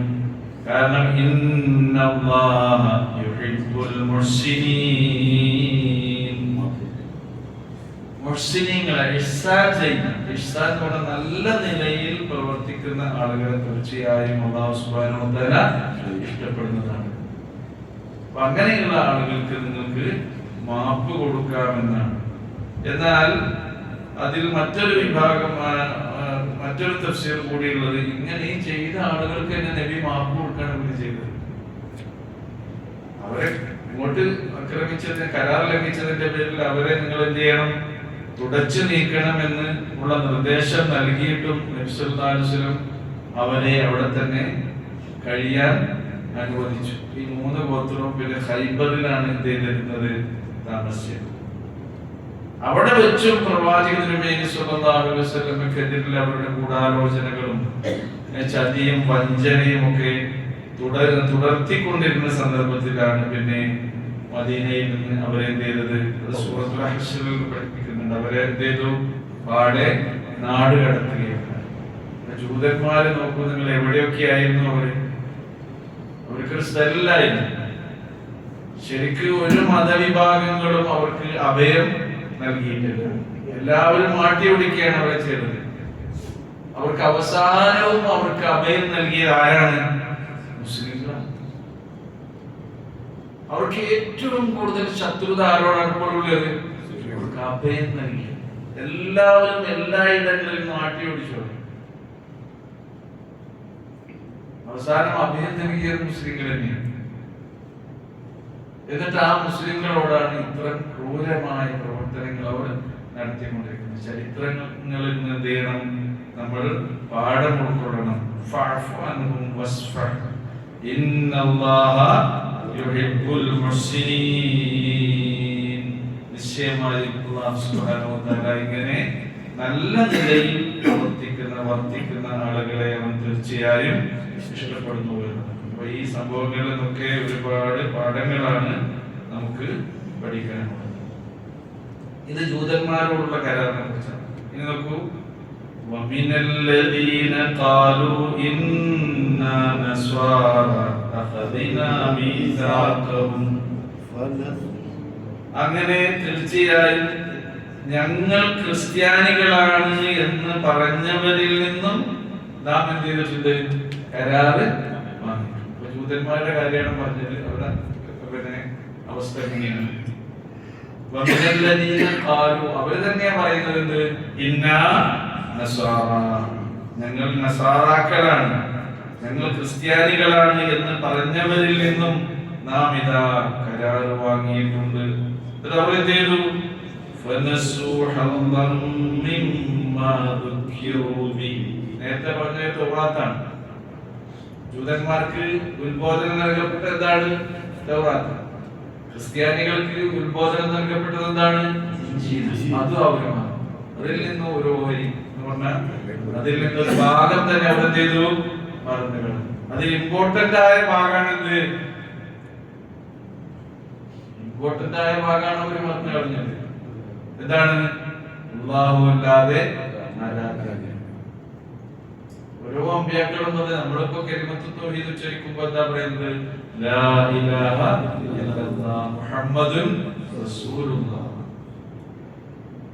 കാരണം ഇന്നല്ലാഹ യുഹിബ്ബുൽ മുഹ്സിനീൻ, മുഹ്സിനീങ്ങളെ ഇഹ്സാൻ ചെയ്യുന്ന, ഇഹ്സാൻ എന്ന് പറഞ്ഞാൽ നല്ല നിലയിൽ പ്രവർത്തിക്കുന്ന ആളുകളെ തീർച്ചയായും അല്ലാഹു സുബ്ഹാനഹു വ തആല ഇഷ്ടപ്പെടുന്നതാണ്. അപ്പൊ അങ്ങനെയുള്ള ആളുകൾക്ക് നിങ്ങൾക്ക് മാപ്പ് കൊടുക്കാമെന്നാണ്. എന്നാൽ അതിൽ മറ്റൊരു വിഭാഗം, മറ്റൊരു തഫ്സീർ കൂടിയുള്ളത്, ഇങ്ങനെ ഈ ചെയ്ത ആളുകൾക്ക് തന്നെ നബി മാപ്പ് കൊടുക്കാണ് ഇവര് ചെയ്തത്. അവരെ ഇങ്ങോട്ട് ആക്രമിച്ചതിന്, കരാർ ലംഘിച്ചതിന്റെ പേരിൽ അവരെ നിങ്ങൾ എന്ത് ചെയ്യണം? തുടച്ചു നീക്കണമെന്ന് ഉള്ള നിർദ്ദേശം നൽകിയിട്ടും നബി സല്ലല്ലാഹു അലൈഹി വസല്ലം അവരെ അവിടെ തന്നെ കഴിയാൻ അനുവദിച്ചു. ഈ 3 ഗോത്രവും പിന്നെ ഖൈബറിലാണ് എന്ത് ചെയ്തിരുന്നത്? താമസിച്ചത്. അവിടെ വെച്ചും പ്രവാചകൻ നബി സല്ലല്ലാഹു അലൈഹി വസല്ലമക്കെതിരെ അവരുടെ ഗൂഢാലോചനകളും ചതിയും വഞ്ചനയും ഒക്കെ തുടർത്തിക്കൊണ്ടിരുന്ന സന്ദർഭത്തിലാണ് പിന്നെ മദീനയിൽ നിന്ന് അവരെ എന്ത് ചെയ്തത്? സൂറത്തുൽ ഹശ്റിൽ പഠിപ്പിക്കുന്നുണ്ട്. അവരെ എന്ത് ചെയ്തു? പാടെ നാട് കടത്തുകയാണ്. ജൂതന്മാരെ നോക്കൂ നിങ്ങൾ, എവിടെയൊക്കെ ആയിരുന്നു അവര്? അവർക്കൊരു സ്ഥലമില്ലായിരുന്നു. ശരിക്കും ഒരു മതവിഭാഗങ്ങളും അവർക്ക് അഭയം നൽകിയിട്ടില്ല. എല്ലാവരും മാട്ടിയൊടിക്കുകയാണ് അവരെ ചെയ്തത്. അവർക്ക് അവസാനവും അവർക്ക് അഭയം നൽകിയത് ആരാണ്? മുസ്ലിങ്ങളാണ്. അവർക്ക് ഏറ്റവും കൂടുതൽ ശത്രുത ആരോടാണ് ഇപ്പോൾ ഉള്ളത്? അവർക്ക് അഭയം നൽകി. എല്ലാവരും എല്ലായിടങ്ങളിലും മാട്ടിയൊടിച്ചു. അവസാനം അഭയം നൽകിയത് മുസ്ലിങ്ങൾ തന്നെയാണ്. എന്നിട്ട് ആ മുസ്ലിങ്ങളോടാണ് ഇത്തരം ക്രൂരമായ പ്രവർത്തനങ്ങൾ അവർ നടത്തിക്കൊണ്ടിരിക്കുന്നത്. ചരിത്രങ്ങളിൽ നിന്ന് എന്ത് ചെയ്യണം? നമ്മൾ പാഠം ഉൾക്കൊള്ളണം. നിശ്ചയമായി അല്ലാഹു സുബ്ഹാനഹു വ തആല ഇങ്ങനെ നല്ല നിലയിൽ വർത്തിക്കുന്ന ആളുകളെ അവൻ തീർച്ചയായും ഇഷ്ടപ്പെടുന്നു. അപ്പൊ ഈ സംഭവങ്ങളിൽ നിന്നൊക്കെ ഒരുപാട് പാഠങ്ങളാണ് നമുക്ക് പഠിക്കാനുള്ളത്. ഇത് ജൂതന്മാരോടുള്ള കരാറിനെ കുറിച്ചാണ്. ഇനി നോക്കൂ, വമിനല്ലദീന ഖാലൂ ഇന്നാ നസ്വാറ അഖദിനാ മീസാഖഹും, അങ്ങനെ തീർച്ചയായും ഞങ്ങൾ ക്രിസ്ത്യാനികളാണ് എന്ന് പറഞ്ഞവരിൽ നിന്നും നാം എന്ത് ചെയ്തിട്ടുണ്ട്? കരാറ് വാങ്ങി. ജൂതന്മാരുടെ കാര്യമാണ് പറഞ്ഞത്. അവിടെ പിന്നെ അവസ്ഥ എങ്ങനെയാണ്? അവര് തന്നെയാ പറയുന്നത് എന്ത്? ഇന്നാ നസ്വാറ, ഞങ്ങൾ നസാറാക്കളാണ്, ഞങ്ങൾ ക്രിസ്ത്യാനികളാണ് എന്ന് പറഞ്ഞവരിൽ നിന്നും നാം ഇതാ കരാറ് വാങ്ങിയിട്ടുണ്ട്. അവർ എന്ത് ചെയ്തു? നേരത്തെ പറഞ്ഞത് തൗറാത്താണ്. ജൂതന്മാർക്ക് ഉത്ബോധനം നൽകപ്പെട്ട എന്താണ്? തൗറാത്ത്. ക്രിസ്ത്യാനികൾക്ക് ഉത്ബോധനം നൽകപ്പെട്ടത് എന്താണ്? അതും അവരുമാണ്. അതിൽ നിന്ന് ഒരു ഓഹരി എന്ന് പറഞ്ഞാൽ അതിൽ നിന്നൊരു ഭാഗം തന്നെ അവർ എന്ത് ചെയ്തു? മറന്നു കളഞ്ഞു. അതിൽ ഇമ്പോർട്ടന്റ് ആയ ഭാഗമാണ് എന്ത്? ഇമ്പോർട്ടന്റ് ആയ ഭാഗമാണ് അവർ മറന്നു കളഞ്ഞത്. എന്താണ്? അല്ലാഹു അല്ലാതെ ആരാധന. ഓരോ അമ്പിയാക്കളും നമ്മളിപ്പോ കലിമത്തു തൗഹീദ് ഉച്ചരിക്കുമ്പോൾ എന്താ പറയുന്നത്? ലാ ഇലാഹ ഇല്ലല്ലാഹ് മുഹമ്മദുൻ റസൂലുള്ളാഹ്.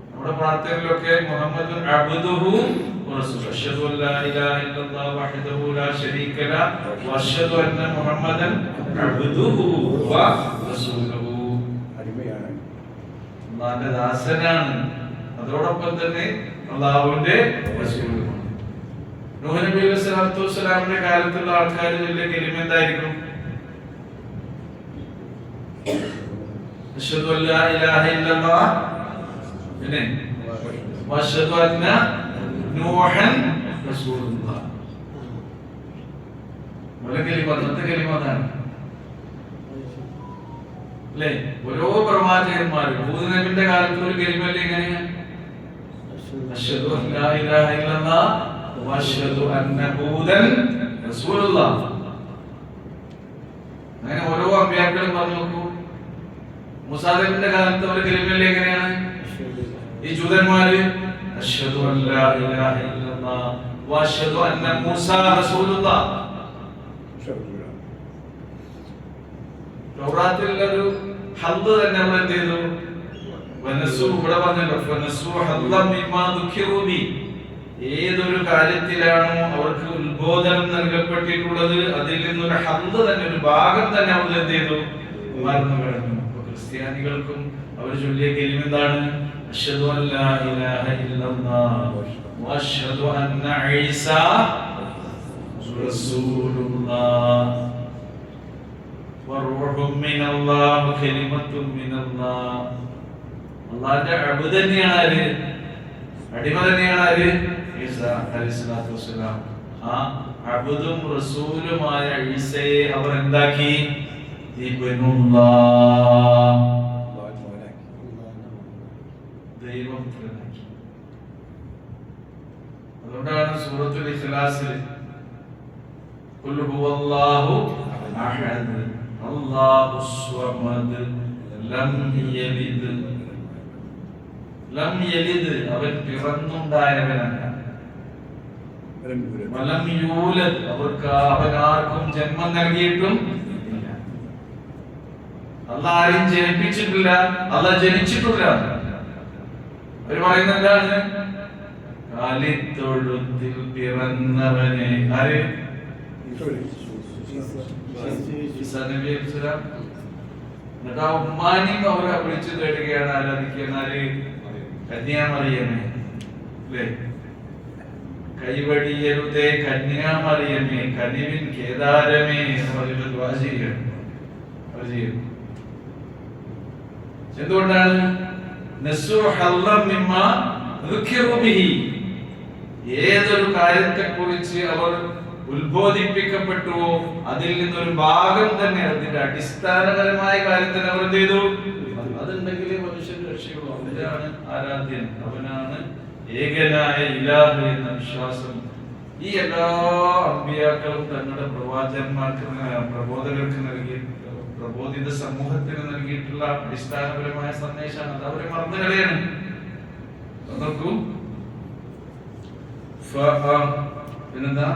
നമ്മുടെ പ്രാർത്ഥനയിലൊക്കെ മുഹമ്മദുൻ അബ്ദുഹു വറസൂലുഹു, അഷ്ഹദു അൻ ലാ ഇലാഹ ഇല്ലല്ലാഹ് വഹ്ദഹു ലാ ശരീക ലഹു വഅഷ്ഹദു അന്ന മുഹമ്മദൻ അബ്ദുഹു വറസൂലുഹു. അടിമയാണ്, അല്ലാഹുവിന്റെ ദാസനാണ്, അതോടൊപ്പം തന്നെ അല്ലാഹുവിന്റെ റസൂലുമാണ്. നൂഹ് നബി സ്വല്ലല്ലാഹു അലൈഹി വസല്ലമയുടെ കാലത്തുള്ള ആൾക്കാർ ചൊല്ലിയ കലിമ എന്തായിരിക്കും? അഷ്ഹദു അൻ ലാ ഇലാഹ ഇല്ലല്ലാഹ് പിന്നെ വഅഷ്ഹദു അന്ന നൂഹൻ റസൂലുള്ളാഹ്. ഒരു കലിമ അന്നത്തെ കലിമ അതാണ് അല്ലേ? ഓരോ പ്രവാചകന്മാരും ഹൂദ് നബിയുടെ കാലത്ത് ഒരു കലിമല്ലേ എങ്ങനെയാണ്? അശ്ഹദു അൻ ലാ ഇലാഹ ഇല്ലല്ലാഹ് വ അശ്ഹദു അന്ന ഹൂദൻ റസൂലുള്ളാഹ്. അങ്ങനെ ഓരോ അമ്പിയാക്കളും പറഞ്ഞു നോക്കൂ. മൂസാ നബിയുടെ കാലത്ത് ഒരു കലിമല്ലേ എങ്ങനെയാണ്? ഈ ജൂതന്മാര് അശ്ഹദു അൻ ലാ ഇലാഹ ഇല്ലല്ലാഹ് വ അശ്ഹദു അന്ന മൂസാ റസൂലുള്ളാഹ്. തൗറാത്തിൽ ഒരു ഹദ്ദ് തന്നെ നമ്മൾ എന്ത് ചെയ്തു? വനസു ഇവിടെ പറഞ്ഞല്ലോ വനസു ഹദ്ദം മിമ്മാ ദുഖിറു ബി. ഏതൊരു കാര്യത്തിലാണോ അവർക്ക് ഉത്ബോധനം നൽകപ്പെട്ടിട്ടുള്ളത് അതിൽ നിന്നൊരു ഹദ്ദ് തന്നെ ഒരു ഭാഗം തന്നെ അവർ എന്ത് ചെയ്തു? മറന്നു കിടന്നു. ക്രിസ്ത്യാനികൾക്കും അവർ ചൊല്ലിയ കലിമ എന്താണ്? അശ്ഹദു അൻ ലാ ഇലാഹ ഇല്ലല്ലാഹ് വ അശ്ഹദു അന്ന ഈസാ റസൂലുള്ളാഹ് വറൂഹും മിനല്ലാഹ് കലിമത്തും മിനല്ലാഹ്. അല്ലാഹുവിന്റെ അബ്ദ് തന്നെയാണ് ആര്? അടിമ തന്നെയാണ് ആര്? ഈസാ അലൈഹിസ്സലാത്തു വസ്സലാം. ആ അബ്ദും റസൂലുമായ ഈസയെ അവർ എന്താക്കി? ഇബ്നുല്ലാഹ്, ദൈവപുത്രനാക്കി. അതുകൊണ്ടാണ് സൂറത്തുൽ ഇഖ്ലാസിൽ ഖുൽ ഹുവല്ലാഹു അഹദ് അല്ലാഹുസ് സ്വമദ് ലം യലിദ് അവൻ പിറന്നുണ്ടായവനല്ല, വലം യൂലദ് അവൻ ആർക്കും ജന്മം നൽകിയിട്ടും ഇല്ല. അല്ലാഹ് ആരെയും ജനിപ്പിച്ചിട്ടില്ല, അല്ലാഹ് ജനിച്ചിട്ടില്ല. അവർ പറയുന്നത് എന്താണ്? കാലിത്തൊഴുത്തിൽ പിറന്നവനെ. ആര്? എന്നിട്ട് ആ ഉമ്മാനെയും അവരെ വിളിച്ചു തേടുകയാണ്, ആരാധിക്കുന്നത് കന്യാമറിയമേ. അല്ലേ? കൈവടിയരുതേ കന്യാമറിയമേ, കനിവിൻ കേദാരമേ എന്ന് പറഞ്ഞിട്ട് ദുആ ചെയ്യുകയാണ്. എന്തുകൊണ്ടാണ്? ഏതൊരു കാര്യത്തെ കുറിച്ച് അവർ ഉത്ബോധിപ്പിക്കപ്പെട്ടുവോ അതിൽ നിന്നൊരു ഭാഗം തന്നെ, അതിന്റെ അടിസ്ഥാനപരമായ കാര്യത്തിന് അവർ എന്ത് ചെയ്തു? അതുണ്ടെങ്കിലേ മനുഷ്യന് രക്ഷയുള്ളൂ. അവനാണ് ആരാധ്യൻ, അവനാണ് ഏകനായ ഇലാഹ് എന്ന വിശ്വാസം ഈ എല്ലാ അമ്പിയാക്കളും തങ്ങളുടെ പ്രവാചകന്മാർക്ക് പ്രബോധകർക്ക് നൽകി, പ്രബോധിത സമൂഹത്തിന് നൽകിയിട്ടുള്ള അടിസ്ഥാനപരമായ സന്ദേശമാണ്. അത് അവരെ മറന്നു കളയാണ്. നോക്കൂ, പിന്നെന്താ?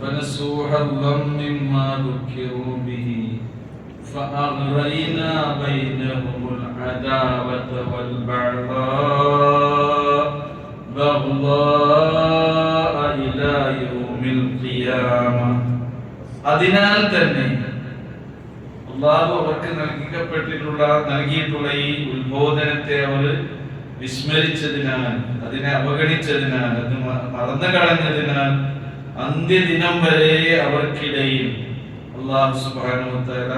فنسوا حظا مما ذكروا به فأغرينا بينهم العداوة والبغضاء إلى يوم القيامة. അതിനാൽ തന്നെ അല്ലാഹു അവർക്ക് നൽകിയിട്ടുള്ള ഈ ഉത്ബോധനത്തെ അവർ വിസ്മരിച്ചതിനാൽ, അതിനെ അവഗണിച്ചതിനാൽ, അത് മറന്നു കളഞ്ഞതിനാൽ അന്ത്യദിനം വരെ അവർക്കിടയിൽ അല്ലാഹു സുബ്ഹാനഹു വ തആല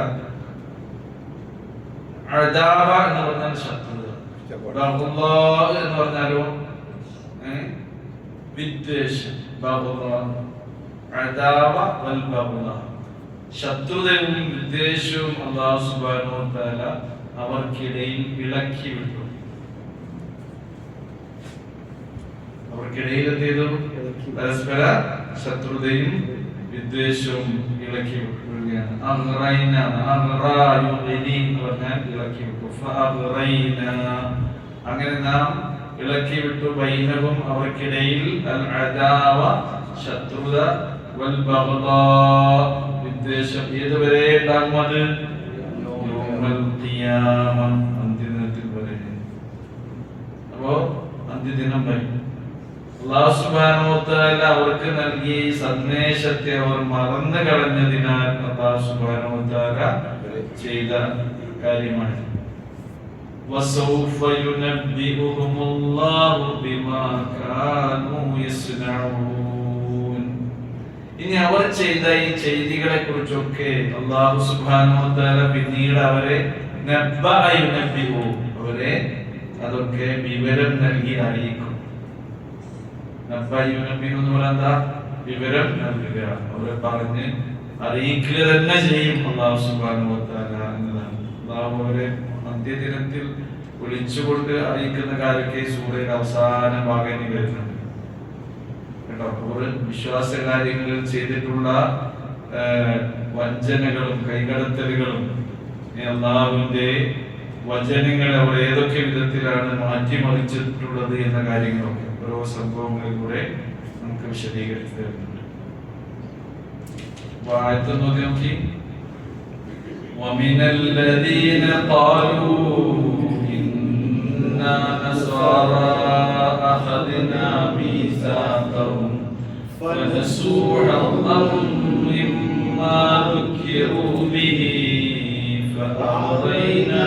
അദാവ എന്ന് പറഞ്ഞാൽ ശത്രുത, ബഗ്ളാ എന്ന് പറഞ്ഞാലോ വിദ്വേഷം, അദാവ വൽ ബഗ്ളാ, ശത്രുതയും വിദ്വേഷവും അല്ലാഹു സുബ്ഹാനഹു വ തആല അവർക്കിടയിൽ ഇളക്കി വിട്ടു. അവർക്കിടയിൽ എന്ത് ചെയ്തു? പരസ്പര ശത്രുതയും വിദ്വേഷവും ഇളക്കി വിടുകയാണ്. അങ്ങനെ നാം ഇളക്കി വിട്ടു ബൈനഹും അവർക്കിടയിൽ അൽ അദാവ ശത്രുത വൽ ബഗ്ദാ വിദ്വേഷം. ഏതുവരെ ഉണ്ടാകും? അത് യൗമൽ ഖിയാമ, അന്ത്യദിനത്തിൽ വരെ. അപ്പോ അന്ത്യദിനം വരെ അല്ലാഹു സുബ്ഹാനഹു വ തആല അവർക്ക് നൽകിയ ഈ സന്ദേശത്തെ അവർ മറന്നു കളഞ്ഞതിനാൽ അല്ലാഹു സുബ്ഹാനഹു വ തആല ചെയ്ത കാര്യമാണ്. വസൗഫ യുനബ്ബിഉഹുമുല്ലാഹു ബിമാ കാനൂ യസ്നഊൻ. ഇനി അവർ ചെയ്ത ഈ ചെയ്തികളെ കുറിച്ചൊക്കെ അല്ലാഹു സുബ്ഹാനഹു വ തആല പിന്നീട് അവരെ അവരെ അതൊക്കെ വിവരം നൽകി അറിയിക്കും. വിവരം നൽകുക, അവരെ പറഞ്ഞ് അറിയിക്കുക തന്നെ ചെയ്യും അല്ലാഹു സുബ്ഹാനഹു വ തആല എന്നതാണ്. അല്ലാഹു അവരെ അന്ത്യദിനത്തിൽ വിളിച്ചുകൊണ്ട് അറിയിക്കുന്ന കാര്യമൊക്കെ സൂറയുടെ അവസാന ഭാഗം വരുന്നുണ്ട് കേട്ടോ. അവർ വിശ്വാസ കാര്യങ്ങളിൽ ചെയ്തിട്ടുള്ള വഞ്ചനകളും കൈകടത്തലുകളും അല്ലാഹുവിന്റെ വചനങ്ങളെ അവർ ഏതൊക്കെ വിധത്തിലാണ് മാറ്റിമറിച്ചിട്ടുള്ളത് എന്ന കാര്യങ്ങളൊക്കെ ഓരോ സംഭവങ്ങളിലൂടെ നമുക്ക് വിശദീകരിച്ചു തരുന്നുണ്ട്. നോക്കി ومن الذين قالوا إنا نصارى أخذنا ميثاقهم فنسوا حظا مما ذكروا به فأغرينا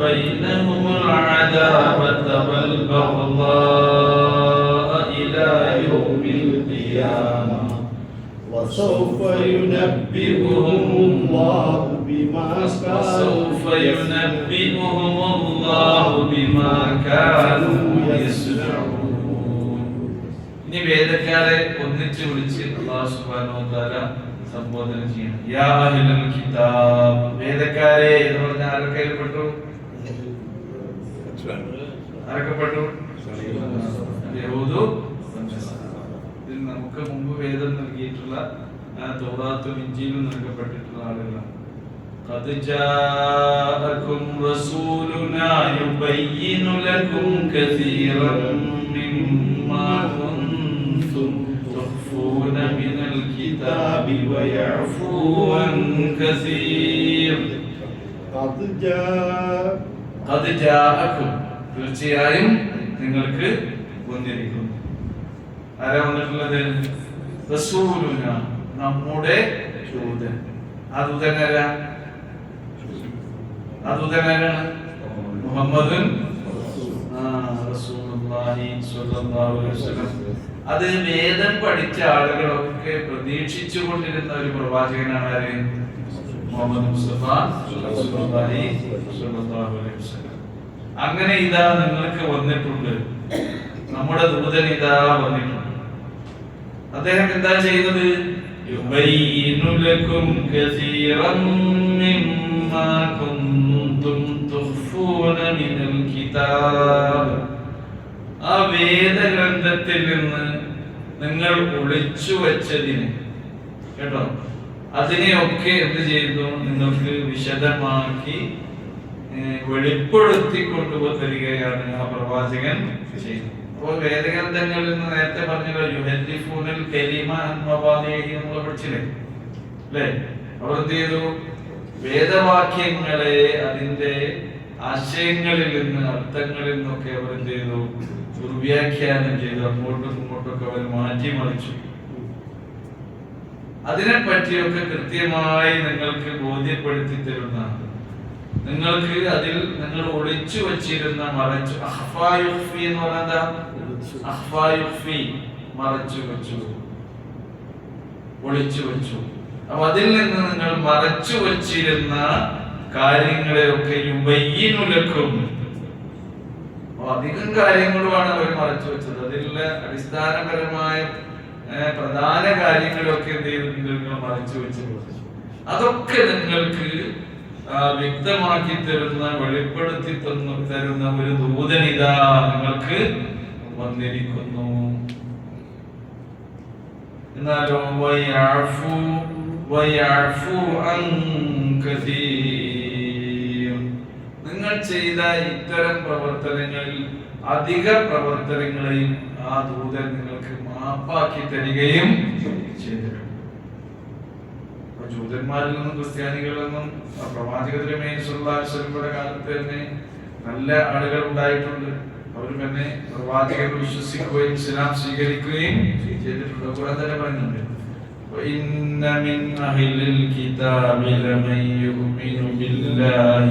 بينهم العداوة والبغضاء إلى يوم القيامة وسوف ينبئهم الله بما كانوا يصنعون. ഇനി വേദക്കാരെ ഒന്നിച്ച് വിളിച്ച് അല്ലാഹു സുബ്ഹാനഹു വ തആല സംബോധന ചെയ്യണം. യാ അഹ്ലൽ കിതാബ്, വേദക്കാരെ എന്ന് പറഞ്ഞാൽ ആരൊക്കെ പെട്ടു? ആരൊക്കെ പെട്ടു? യഹൂദു. ഇതിൽ നമുക്ക് മുമ്പ് വേദം നൽകിയിട്ടുള്ള തൗറാത്തും ഇഞ്ചീലും നൽകപ്പെട്ടിട്ടുള്ള ആളുകളാണ്. ഖദ് ജാഅകും റസൂലുനാ യുബയ്യിനു ലക്കും കസീറൻ മിമ്മാ കുൻതും തുഖ്ഫൂന മിനൽ കിതാബി വയഅഫൂ അൻ കസീർ. ഖദ് ജാഅകും, തീർച്ചയായും നിങ്ങൾക്ക് വന്നിരിക്കുന്നു. ആരാ വന്നിട്ടുള്ളത്? റസൂലുന, നമ്മുടെ ദൂതൻ. ആ ദൂതൻ ആരാ? ആ ദൂതൻ ആരാണ്? മുഹമ്മദുൻ റസൂലുള്ളാഹി സ്വല്ലല്ലാഹു അലൈഹി വസല്ലം. അത് വേദം പഠിച്ച ആളുകളൊക്കെ പ്രതീക്ഷിച്ചു കൊണ്ടിരുന്ന ഒരു പ്രവാചകനാണ് ആര്? മുഹമ്മദ് മുസ്തഫ റസൂലുള്ളാഹി സ്വല്ലല്ലാഹു അലൈഹി വസല്ലം. അങ്ങനെ ഇതാ നിങ്ങൾക്ക് വന്നിട്ടുണ്ട്, നമ്മുടെ ദൂതൻ ഇതാ വന്നിട്ടുണ്ട്. അദ്ദേഹം എന്താ ചെയ്യുന്നത്? യുബയ്യിനു ലക്കും കസീറൻ മിമ്മാ കുൻതും തുഖ്ഫൂന മിനൽ കിതാബ്. ആ വേദഗ്രന്ഥത്തിൽ നിന്ന് നിങ്ങൾ ഒളിച്ചു വെച്ചതിനെ, കേട്ടോ, അതിനെയൊക്കെ എന്ത് ചെയ്തു? നിങ്ങൾക്ക് വിശദമാക്കി വെളിപ്പെടുത്തി കൊണ്ടുവരികയാണ് ആ പ്രവാചകൻ ചെയ്തത്. അപ്പോൾ വേദഗ്രന്ഥങ്ങളിൽ നിന്ന് നേരത്തെ പറഞ്ഞല്ലോ, യുഹദ്ദിഫൂനൽ കലിമ അൻ മവാദിഇഹി നമ്മൾ പഠിച്ചില്ലേ അല്ലേ? അവർ എന്ത് ചെയ്തു? വേദവാക്യങ്ങളെ അതിന്റെ ആശയങ്ങളിൽ നിന്ന്, അർത്ഥങ്ങളിൽ നിന്നൊക്കെ അവർ എന്ത് ചെയ്തു? ദുർവ്യാഖ്യാനം ചെയ്തു, അങ്ങോട്ടും ഇങ്ങോട്ടൊക്കെ അവർ മാറ്റിമറിച്ചു. അതിനെ പറ്റിയൊക്കെ കൃത്യമായി നിങ്ങൾക്ക് ബോധ്യപ്പെടുത്തി തരുന്നതാണ്. നിങ്ങൾക്ക് അതിൽ നിങ്ങൾ ഒളിച്ചു വച്ചിരുന്ന, മറച്ചു, അഖ്ഫായുഖ്ഫി എന്ന് പറഞ്ഞാൽ അഖ്ഫായുഖ്ഫി, മറച്ചു വെച്ചു, ഒളിച്ചു വെച്ചു. അപ്പൊ അതിൽ നിന്ന് നിങ്ങൾ മറച്ചു വച്ചിരുന്ന കാര്യങ്ങളെയൊക്കെ യുബയ്യിനു ലക്കും, അധികം കാര്യങ്ങളുമാണ് അവർ മറച്ചു വെച്ചത്. അതിലുള്ള അടിസ്ഥാനപരമായ പ്രധാന കാര്യങ്ങളൊക്കെ എന്ത് ചെയ്തിട്ടുണ്ട്? നിങ്ങൾ മറച്ചു വെച്ചത്. അതൊക്കെ നിങ്ങൾക്ക് വ്യക്തമാക്കി തരുന്ന, വെളിപ്പെടുത്തി തരുന്ന ഒരു ദൂതനിതാ നിങ്ങൾക്ക് വന്നിരിക്കുന്നു. എന്നാലോ നിങ്ങൾ ചെയ്ത ഇത്തരം പ്രവർത്തനങ്ങളിൽ അധിക പ്രവർത്തനങ്ങളെയും ആ ദൂതൻ നിങ്ങൾക്ക് മാപ്പാക്കി തരികയും ചെയ്തിട്ടുണ്ട്. ജൂതന്മാരിൽ നിന്നും ക്രിസ്ത്യാനികളിൽ നിന്നും പ്രവാചക തിരുമേനി സ്വല്ലല്ലാഹു അലൈഹി വസല്ലമയുടെ കാലത്ത് തന്നെ നല്ല ആളുകൾ ഉണ്ടായിട്ടുണ്ട്. അവർ തന്നെ പ്രവാചകർ വിശ്വസിക്കുകയും ഇസ്ലാം സ്വീകരിക്കുകയും ചെയ്തിട്ടുണ്ട്. ഖുർആൻ തന്നെ പറയുന്നുണ്ട്, وَإِنَّ مِنْ أَهْلِ الْكِتَابِ لَمَن يُؤْمِنُ بِاللَّهِ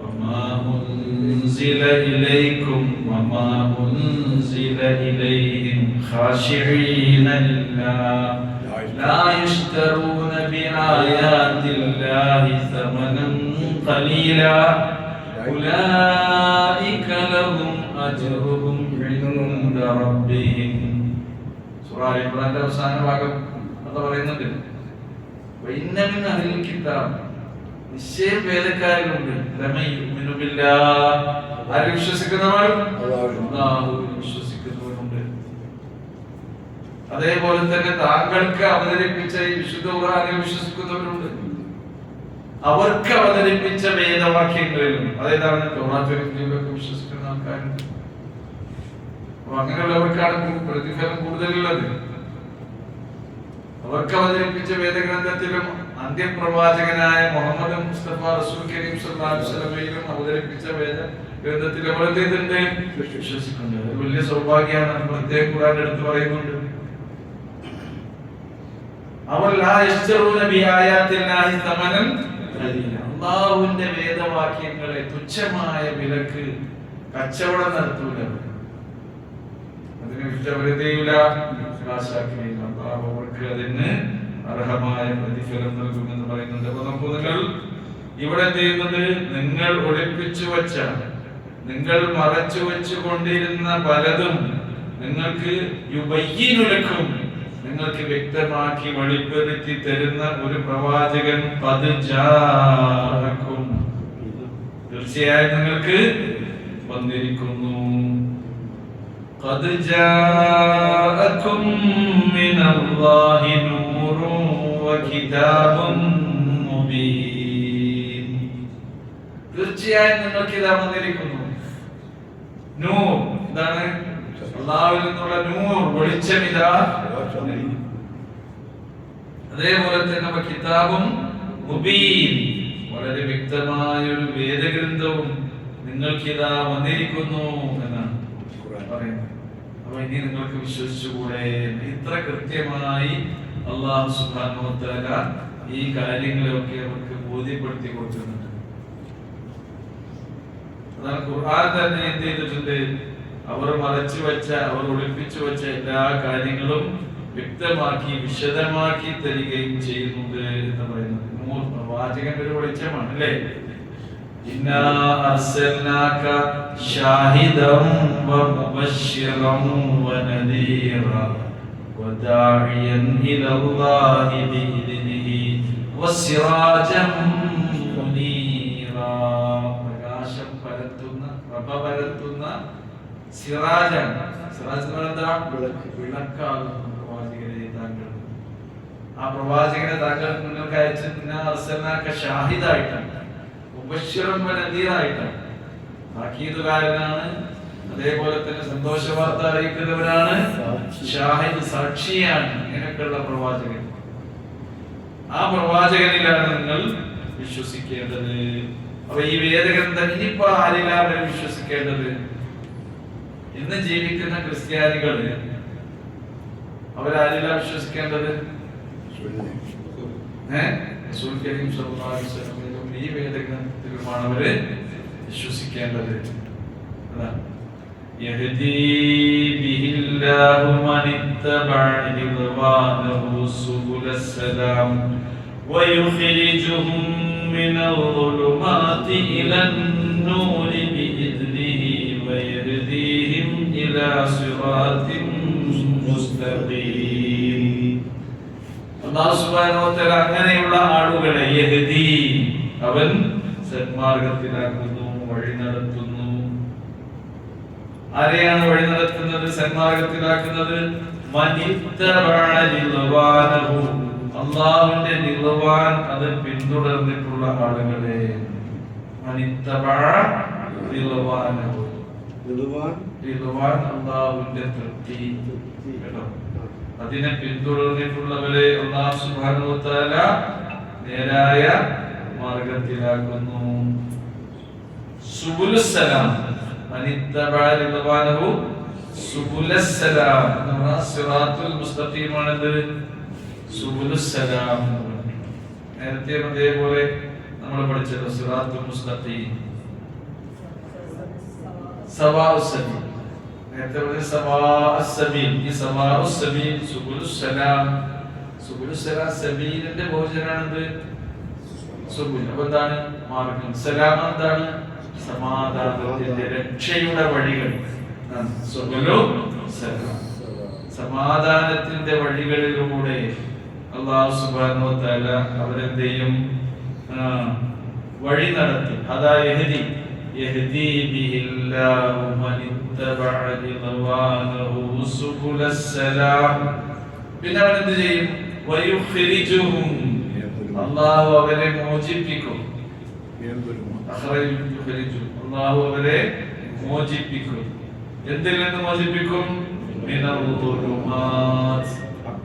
وَمَا أُنْزِلَ إِلَيْكُمْ وَمَا أُنْزِلَ إِلَيْهِمْ خَاشِعِينَ لِلَّهِ لا يشترون بآيات الله ثمنا قليلا أولئك لهم അജ്റുഹും ഇൻദ റബ്ബിഹിം. സൂറ അൽ ഇംറാന്റെ അവസാന ഭാഗം അത് പറയുന്നുണ്ട്. വഇന്ന മിൻ അഹ്ലിൽ കിതാബ്, നിശ്ചയം വേദക്കാരിലുണ്ട്, ലമൻ യുമിനു ബില്ലാഹ്, ആര് വിശ്വസിക്കുന്നവർ? അല്ലാഹുവിൽ വിശ്വസിക്കുന്നവരുണ്ട്. അതേപോലെ തന്നെ താങ്കൾക്ക് അവതരിപ്പിച്ച ഈ വിശുദ്ധ ഖുർആനിൽ വിശ്വസിക്കുന്നവരുണ്ട്. അവർക്ക് അവതരിപ്പിച്ച വേദവാക്യങ്ങളിലും, അതായതാണ് തൗറാത്തിലൊക്കെ വിശ്വസിക്കുന്ന ആൾക്കാരുണ്ട്. അപ്പൊ അങ്ങനെയുള്ളവർക്കാണ് പ്രതിഫലം കൂടുതലുള്ളത്. അവർക്ക് അവതരിപ്പിച്ച വേദഗ്രന്ഥത്തിലും അന്ത്യപ്രവാചകനായ മുഹമ്മദ് മുസ്തഫ റസൂൽ കരീം സല്ലല്ലാഹു അലൈഹി വസല്ലമയിലും അവതരിപ്പിച്ച വേദ ഗ്രന്ഥത്തിൽ അവർ എന്തുണ്ട്? വിശ്വസിക്കുന്നുണ്ട്. അത് വലിയ സൗഭാഗ്യമാണ്. പ്രത്യേകം ഖുർആൻ എടുത്ത് പറയുന്നുണ്ട്. അവർ ലാ യശ്തറൂന ബിആയാത്തില്ലാഹി തമനൻ ഖലീല, അല്ലാഹുവിന്റെ വേദവാക്യങ്ങളെ തുച്ഛമായ വിലക്ക് കച്ചവടം നടത്തൂല, അതിന് വിറ്റവരുതയില്ല, കാശാക്കുകയില്ല. അല്ലാഹു അവർക്ക് അതിന് അർഹമായ പ്രതിഫലം നൽകുമെന്ന് പറയുന്നുണ്ട്. അപ്പൊ നമുക്ക് നിങ്ങൾ ഇവിടെ എന്ത് ചെയ്യുന്നത്? നിങ്ങൾ ഒളിപ്പിച്ചു വച്ച, നിങ്ങൾ മറച്ചു വെച്ചു കൊണ്ടിരുന്ന പലതും നിങ്ങൾക്ക് യുബയ്യിനുലക്കും, നിങ്ങൾക്ക് വ്യക്തമാക്കി വെളിപ്പെടുത്തി തരുന്ന ഒരു പ്രവാചകൻ പദ്ജാഅക്കും, തീർച്ചയായും നിങ്ങൾക്ക് വന്നിരിക്കുന്നു. ഖദ് ജാഅക്കും മിനല്ലാഹി നൂറുൻ വകിതാബുൻ മുബീൻ, തീർച്ചയായും നിങ്ങൾക്ക് ഇതാ വന്നിരിക്കുന്നു. നൂർ എന്താണ്? അല്ലാഹുവിൽ നിന്നുള്ള നൂർ, വെളിച്ചം ഇതാ. അതേപോലെ തന്നെ കിതാബും മുബീൻ, വളരെ വ്യക്തമായ ഒരു വേദഗ്രന്ഥവും നിങ്ങൾക്ക് ഇതാ വന്നിരിക്കുന്നു എന്നാണ് പറയുന്നത്. അപ്പൊ ഇനി നിങ്ങൾക്ക് വിശ്വസിച്ചുകൂടെ? ഇത്ര കൃത്യമായി അല്ലാഹു സുബ്ഹാനഹു വ തആല ഈ കാര്യങ്ങളെയൊക്കെ അവർക്ക് ബോധ്യപ്പെടുത്തി കൊടുക്കുന്നുണ്ട്. അതാണ് ഖുർആൻ തന്നെ എന്ത് ചെയ്തിട്ടുണ്ട്? അവർ മറച്ചു വെച്ച, അവർ ഒളിപ്പിച്ചു വെച്ച എല്ലാ കാര്യങ്ങളും വ്യക്തമാക്കി വിശദമാക്കി തരികയും ചെയ്യുന്നുണ്ട് എന്ന് പറയുന്നത്. പ്രവാചകന്റെ ഒരു വെളിച്ചമാണ് അല്ലേ? ഇന്നാ അർസൽനാക ഷാഹിദൻ വമുബശ്ശിറൻ വനദീറ വദാഇയൻ ഇലല്ലാഹി ബിഇദ്നിഹി വസിറാജൻ മുനീറ, പ്രകാശം പരത്തുന്ന, പ്രഭ പരത്തുന്ന സിറാജൻ. സിറാജ് എന്ന് പറഞ്ഞാൽ വിളക്കാകുന്നു പ്രവാചകരെ താങ്കൾ. ആ പ്രവാചകനെ താങ്കൾ നിങ്ങൾക്ക് അയച്ച ഷാഹിദായിട്ടാണ്, മുബശ്ശിറൻ വനദീറായിട്ടാണ്, താക്കീതുകാരനാണ്, അതേപോലെ തന്നെ സന്തോഷ വാർത്ത അറിയിക്കുന്നവരാണ്, ഷാഹിദ് സാക്ഷിയാണ്. ഇങ്ങനെയൊക്കെയുള്ള പ്രവാചകൻ, ആ പ്രവാചകനിലാണ് നിങ്ങൾ വിശ്വസിക്കേണ്ടത്. അപ്പൊ ഈ വേദഗ്രന്ഥം ഇനിയിപ്പോ ആരിലാണ് വിശ്വസിക്കേണ്ടത്? ഇന്ന് ജീവിക്കുന്ന ക്രിസ്ത്യാനികള് അവരാരില്ല വിശ്വസിക്കേണ്ടത്? റസൂൽ കരീം സല്ലല്ലാഹു അലൈഹി വസല്ലം ഈ വേദഗ്രന്ഥത്തിലുമാണ് അവര് വിശ്വസിക്കേണ്ടത്. യഹ്ദീ ബിഹില്ലാഹു മനിത്തബഅ റിദ്വാനഹു സുബുലസ്സലാം വയുഖ്രിജുഹും മിനൽ ളുലുമാതി ഇലൻ നൂരി ബിഇദ്നിഹി വയഹ്ദീഹിം ഇലാ സിറാത്തിൻ മുസ്തഖീം. അല്ലാഹു സുബ്ഹാനഹു വ തആല അങ്ങനെയുള്ള ആളുകളെ യഹ്ദീ, അവൻ സന്മാർഗത്തിലാക്കുന്നു, വഴി നടത്തുന്നു. ആരെയാണ് വഴി നടത്തുന്നത്, സന്മാർഗത്തിലാക്കുന്നത്? മനിത്തബഅ റിദ്വാനഹു, അല്ലാഹുവിന്റെ റിദ്വാൻ അത് പിന്തുടർന്നിട്ടുള്ള ആളുകളെ. മനിത്തബഅ റിദ്വാനഹു, റിദ്വാൻ അല്ലാഹുവിന്റെ തൃപ്തി, കേട്ടോ, അതിനെ പിന്തുടർന്നിട്ടുള്ളവരെ അല്ലാഹു സുബ്ഹാനഹു വ തആല നേരായ മാർഗത്തിലാക്കുന്നു. സുബുലുസ്സലാം, മനിത്തബഅ റിദ്വാനഹു സുബുലസ്സലാം, സിറാത്തുൽ മുസ്തഖീമാണത് സുബുലുസ്സലാം. നേരത്തെ അതേപോലെ നമ്മൾ പഠിച്ചത് സിറാത്തുൽ മുസ്തഖീം, സവാഉസ്സബീൽ. നേരത്തെ പറഞ്ഞ സവാഉസ്സബീൽ, ഈ സവാഉസ്സബീൽ സുബുലുസ്സലാം. സുബുലുസ്സലാം സബീലിന്റെ ബഹുജനാണത് സുബുൽ. അപ്പൊ എന്താണ്? മാർഗം. സലാം എന്താണ്? സമാധാനത്തിന്റെ, രക്ഷയുടെ വഴികൾ. സുബുലു സലാം. സമാധാനത്തിന്റെ വഴികളിലൂടെ അല്ലാഹു സുബ്ഹാനഹു വ തആല അവരെന്ത് ചെയ്യും? വഴി നടത്തി. അതാ യഹ്ദി ബിഹില്ലാഹു മനിത്തബഅ റിദ്വാനഹു സുബുലസ്സലാം. പിന്നെ അവൻ എന്ത് ചെയ്യും? വയുഖ്രിജുഹും, അല്ലാഹു അവരെ മോചിപ്പിക്കും. അല്ലാഹു അവരെ മോചിപ്പിക്കും. എന്തിൽ നിന്ന് മോചിപ്പിക്കും?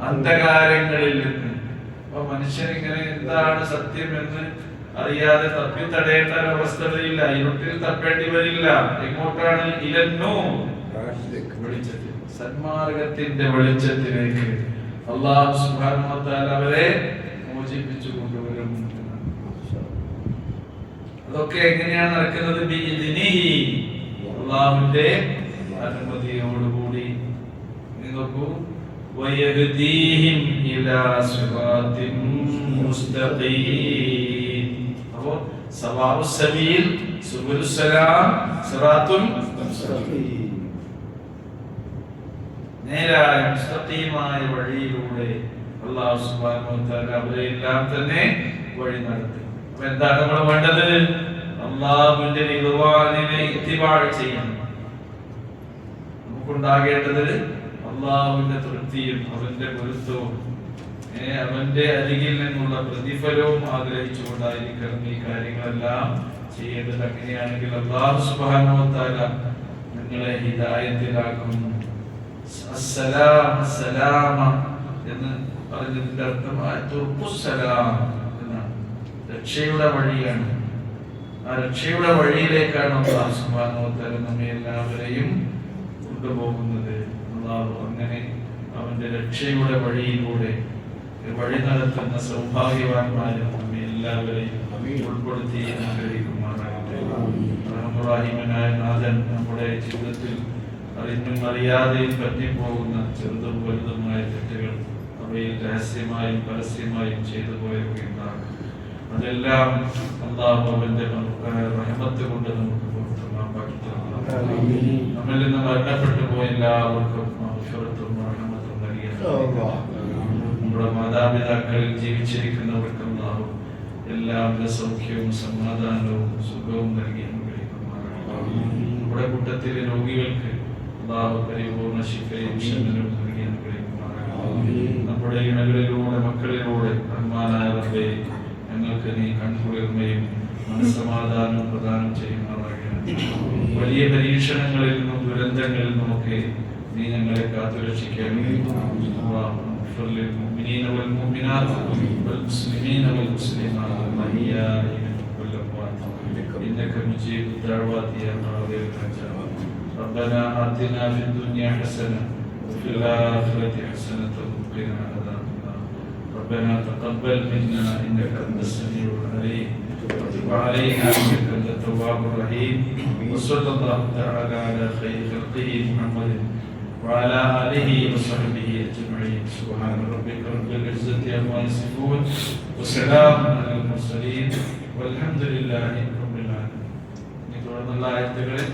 അന്ധകാരങ്ങളിൽ നിന്ന്. അപ്പൊ മനുഷ്യൻ ഇങ്ങനെ എന്താണ് സത്യം എന്ന് അറിയാതെ തപ്പി തടയേണ്ട ഒരവസ്ഥയില്ല. ഇരുട്ടിൽ തപ്പേണ്ടി വരില്ല. എങ്ങോട്ടാണ്? ഇലന്നൂ, വെളിച്ചത്തിൽ, സന്മാർഗത്തിന്റെ വെളിച്ചത്തിലേക്ക് അല്ലാഹു സുബ്ഹാനഹു വ തആല അവരെ മോചിപ്പിച്ചു കൊണ്ടുവരും. അതൊക്കെ എങ്ങനെയാണ് നടക്കുന്നത്? ബിഇദ്നിഹി, അല്ലാഹുവിന്റെ അനുമതിയോടുകൂടി. നിങ്ങൾക്ക് വയഹ്ദീഹിം ഇലാ സിറാത്തിൻ മുസ്തഖീം. അപ്പോൾ സവാഉസ് സബീൽ, സുബുലുസ് സലാം, സിറാത്തുൽ മുസ്തഖീം, നേരായ മുസ്തഖീമായ വഴിയിലൂടെ അല്ലാഹു സുബ്ഹാനഹു വ തആല അവരെല്ലാം തന്നെ വഴി നടത്തി. അപ്പോൾ എന്താണ് നമ്മൾ വേണ്ടത്? അല്ലാഹുവിന്റെ റിദ്വാനിനെ ഇത്തിബാ ചെയ്യണം. നമുക്കുണ്ടാകേണ്ടത് അല്ലാഹുവിന്റെ തൃപ്തിയും അവന്റെ പൊരുത്തവും അവന്റെ അരികിൽ നിന്നുള്ള പ്രതിഫലവും ആഗ്രഹിച്ചുകൊണ്ടായിരിക്കണം ഈ കാര്യങ്ങളെല്ലാം ചെയ്യേണ്ടത്. അങ്ങനെയാണെങ്കിൽ അല്ലാഹു സുബ്ഹാനഹു വ തആല നിങ്ങളെ ഹിദായത്തിലാക്കും. അസ്സലാം, സലാമ എന്ന് പറഞ്ഞതിന്റെ അർത്ഥം തുർക്കുസ്സലാം എന്നാണ്. രക്ഷയുടെ വഴിയാണ്. ആ രക്ഷയുടെ വഴിയിലേക്കാണ് അല്ലാഹു സുബ്ഹാനഹു വ തആല നമ്മെ എല്ലാവരെയും കൊണ്ടുപോകുന്നത്. അല്ലാഹു അങ്ങനെ അവന്റെ രക്ഷയുടെ വഴിയിലൂടെ വഴി നടത്തുന്ന സൗഭാഗ്യവാന്മാരെ നമ്മെ എല്ലാവരെയും ഉൾപ്പെടുത്തി അനുഗ്രഹിക്കുമാറാകട്ടെ. റഹ്മാനായ നാഥൻ നമ്മുടെ ജീവിതത്തിൽ അറിഞ്ഞും അറിയാതെയും പറ്റിപ്പോകുന്ന ചെറുതും വലുതുമായ തെറ്റുകൾ അവയിൽ രഹസ്യമായും പരസ്യമായും ചെയ്തു പോയവയുണ്ടാകും. അതെല്ലാം അല്ലാഹു അവന്റെ റഹ്മത്ത് കൊണ്ട് നമുക്ക് പുറത്തുമാക്കി തരണം. നമ്മിൽ നിന്ന് മരണപ്പെട്ടു പോയ എല്ലാവർക്കും മഗ്ഫിറത്തും റഹ്മത്തും നൽകണം. നമ്മുടെ മാതാപിതാക്കളിൽ ജീവിച്ചിരിക്കുന്നവർക്ക് അല്ലാഹു എല്ലാവിധ സൗഖ്യവും സമാധാനവും സുഖവും നൽകി അനുഗ്രഹിക്കുമാറാകട്ടെ. നമ്മുടെ കൂട്ടത്തിലെ രോഗികൾക്ക് അല്ലാഹു പരിപൂർണ്ണ ശിഫയും ശമനവും നൽകി അനുഗ്രഹിക്കുമാറാകട്ടെ. നമ്മുടെ ഇണകളിലൂടെ മക്കളിലൂടെ റഹ്മാനായ റബ്ബേ ഞങ്ങൾക്ക് നീ കൺകുളിർമയും മനസ്സമാധാനവും പ്രദാനം ചെയ്യുമാറാകട്ടെ. വലിയ പരീക്ഷണങ്ങളിൽ നിന്നും ദുരന്തങ്ങളിൽ നിന്നുമൊക്കെ നീ ഞങ്ങളെ കാത്തുരക്ഷിക്കണം. للمؤمنين والمؤمنات والمسلمين والمسلمات الأحياء منهم والأموات إنك مجيب الدعوات يا قاضي الحاجات. ربنا آتنا في الدنيا حسنة وفي الآخرة حسنة وقنا عذاب النار. ربنا تقبل منا إنك أنت السميع العليم وتب علينا إنك أنت التواب الرحيم. وصلى الله تعالى على خير خلقه محمد وعلى آله وصحبه أجمعين. سبحان ربك رب العزة عما يصفون وسلام على المرسلين والحمد لله رب العالمين.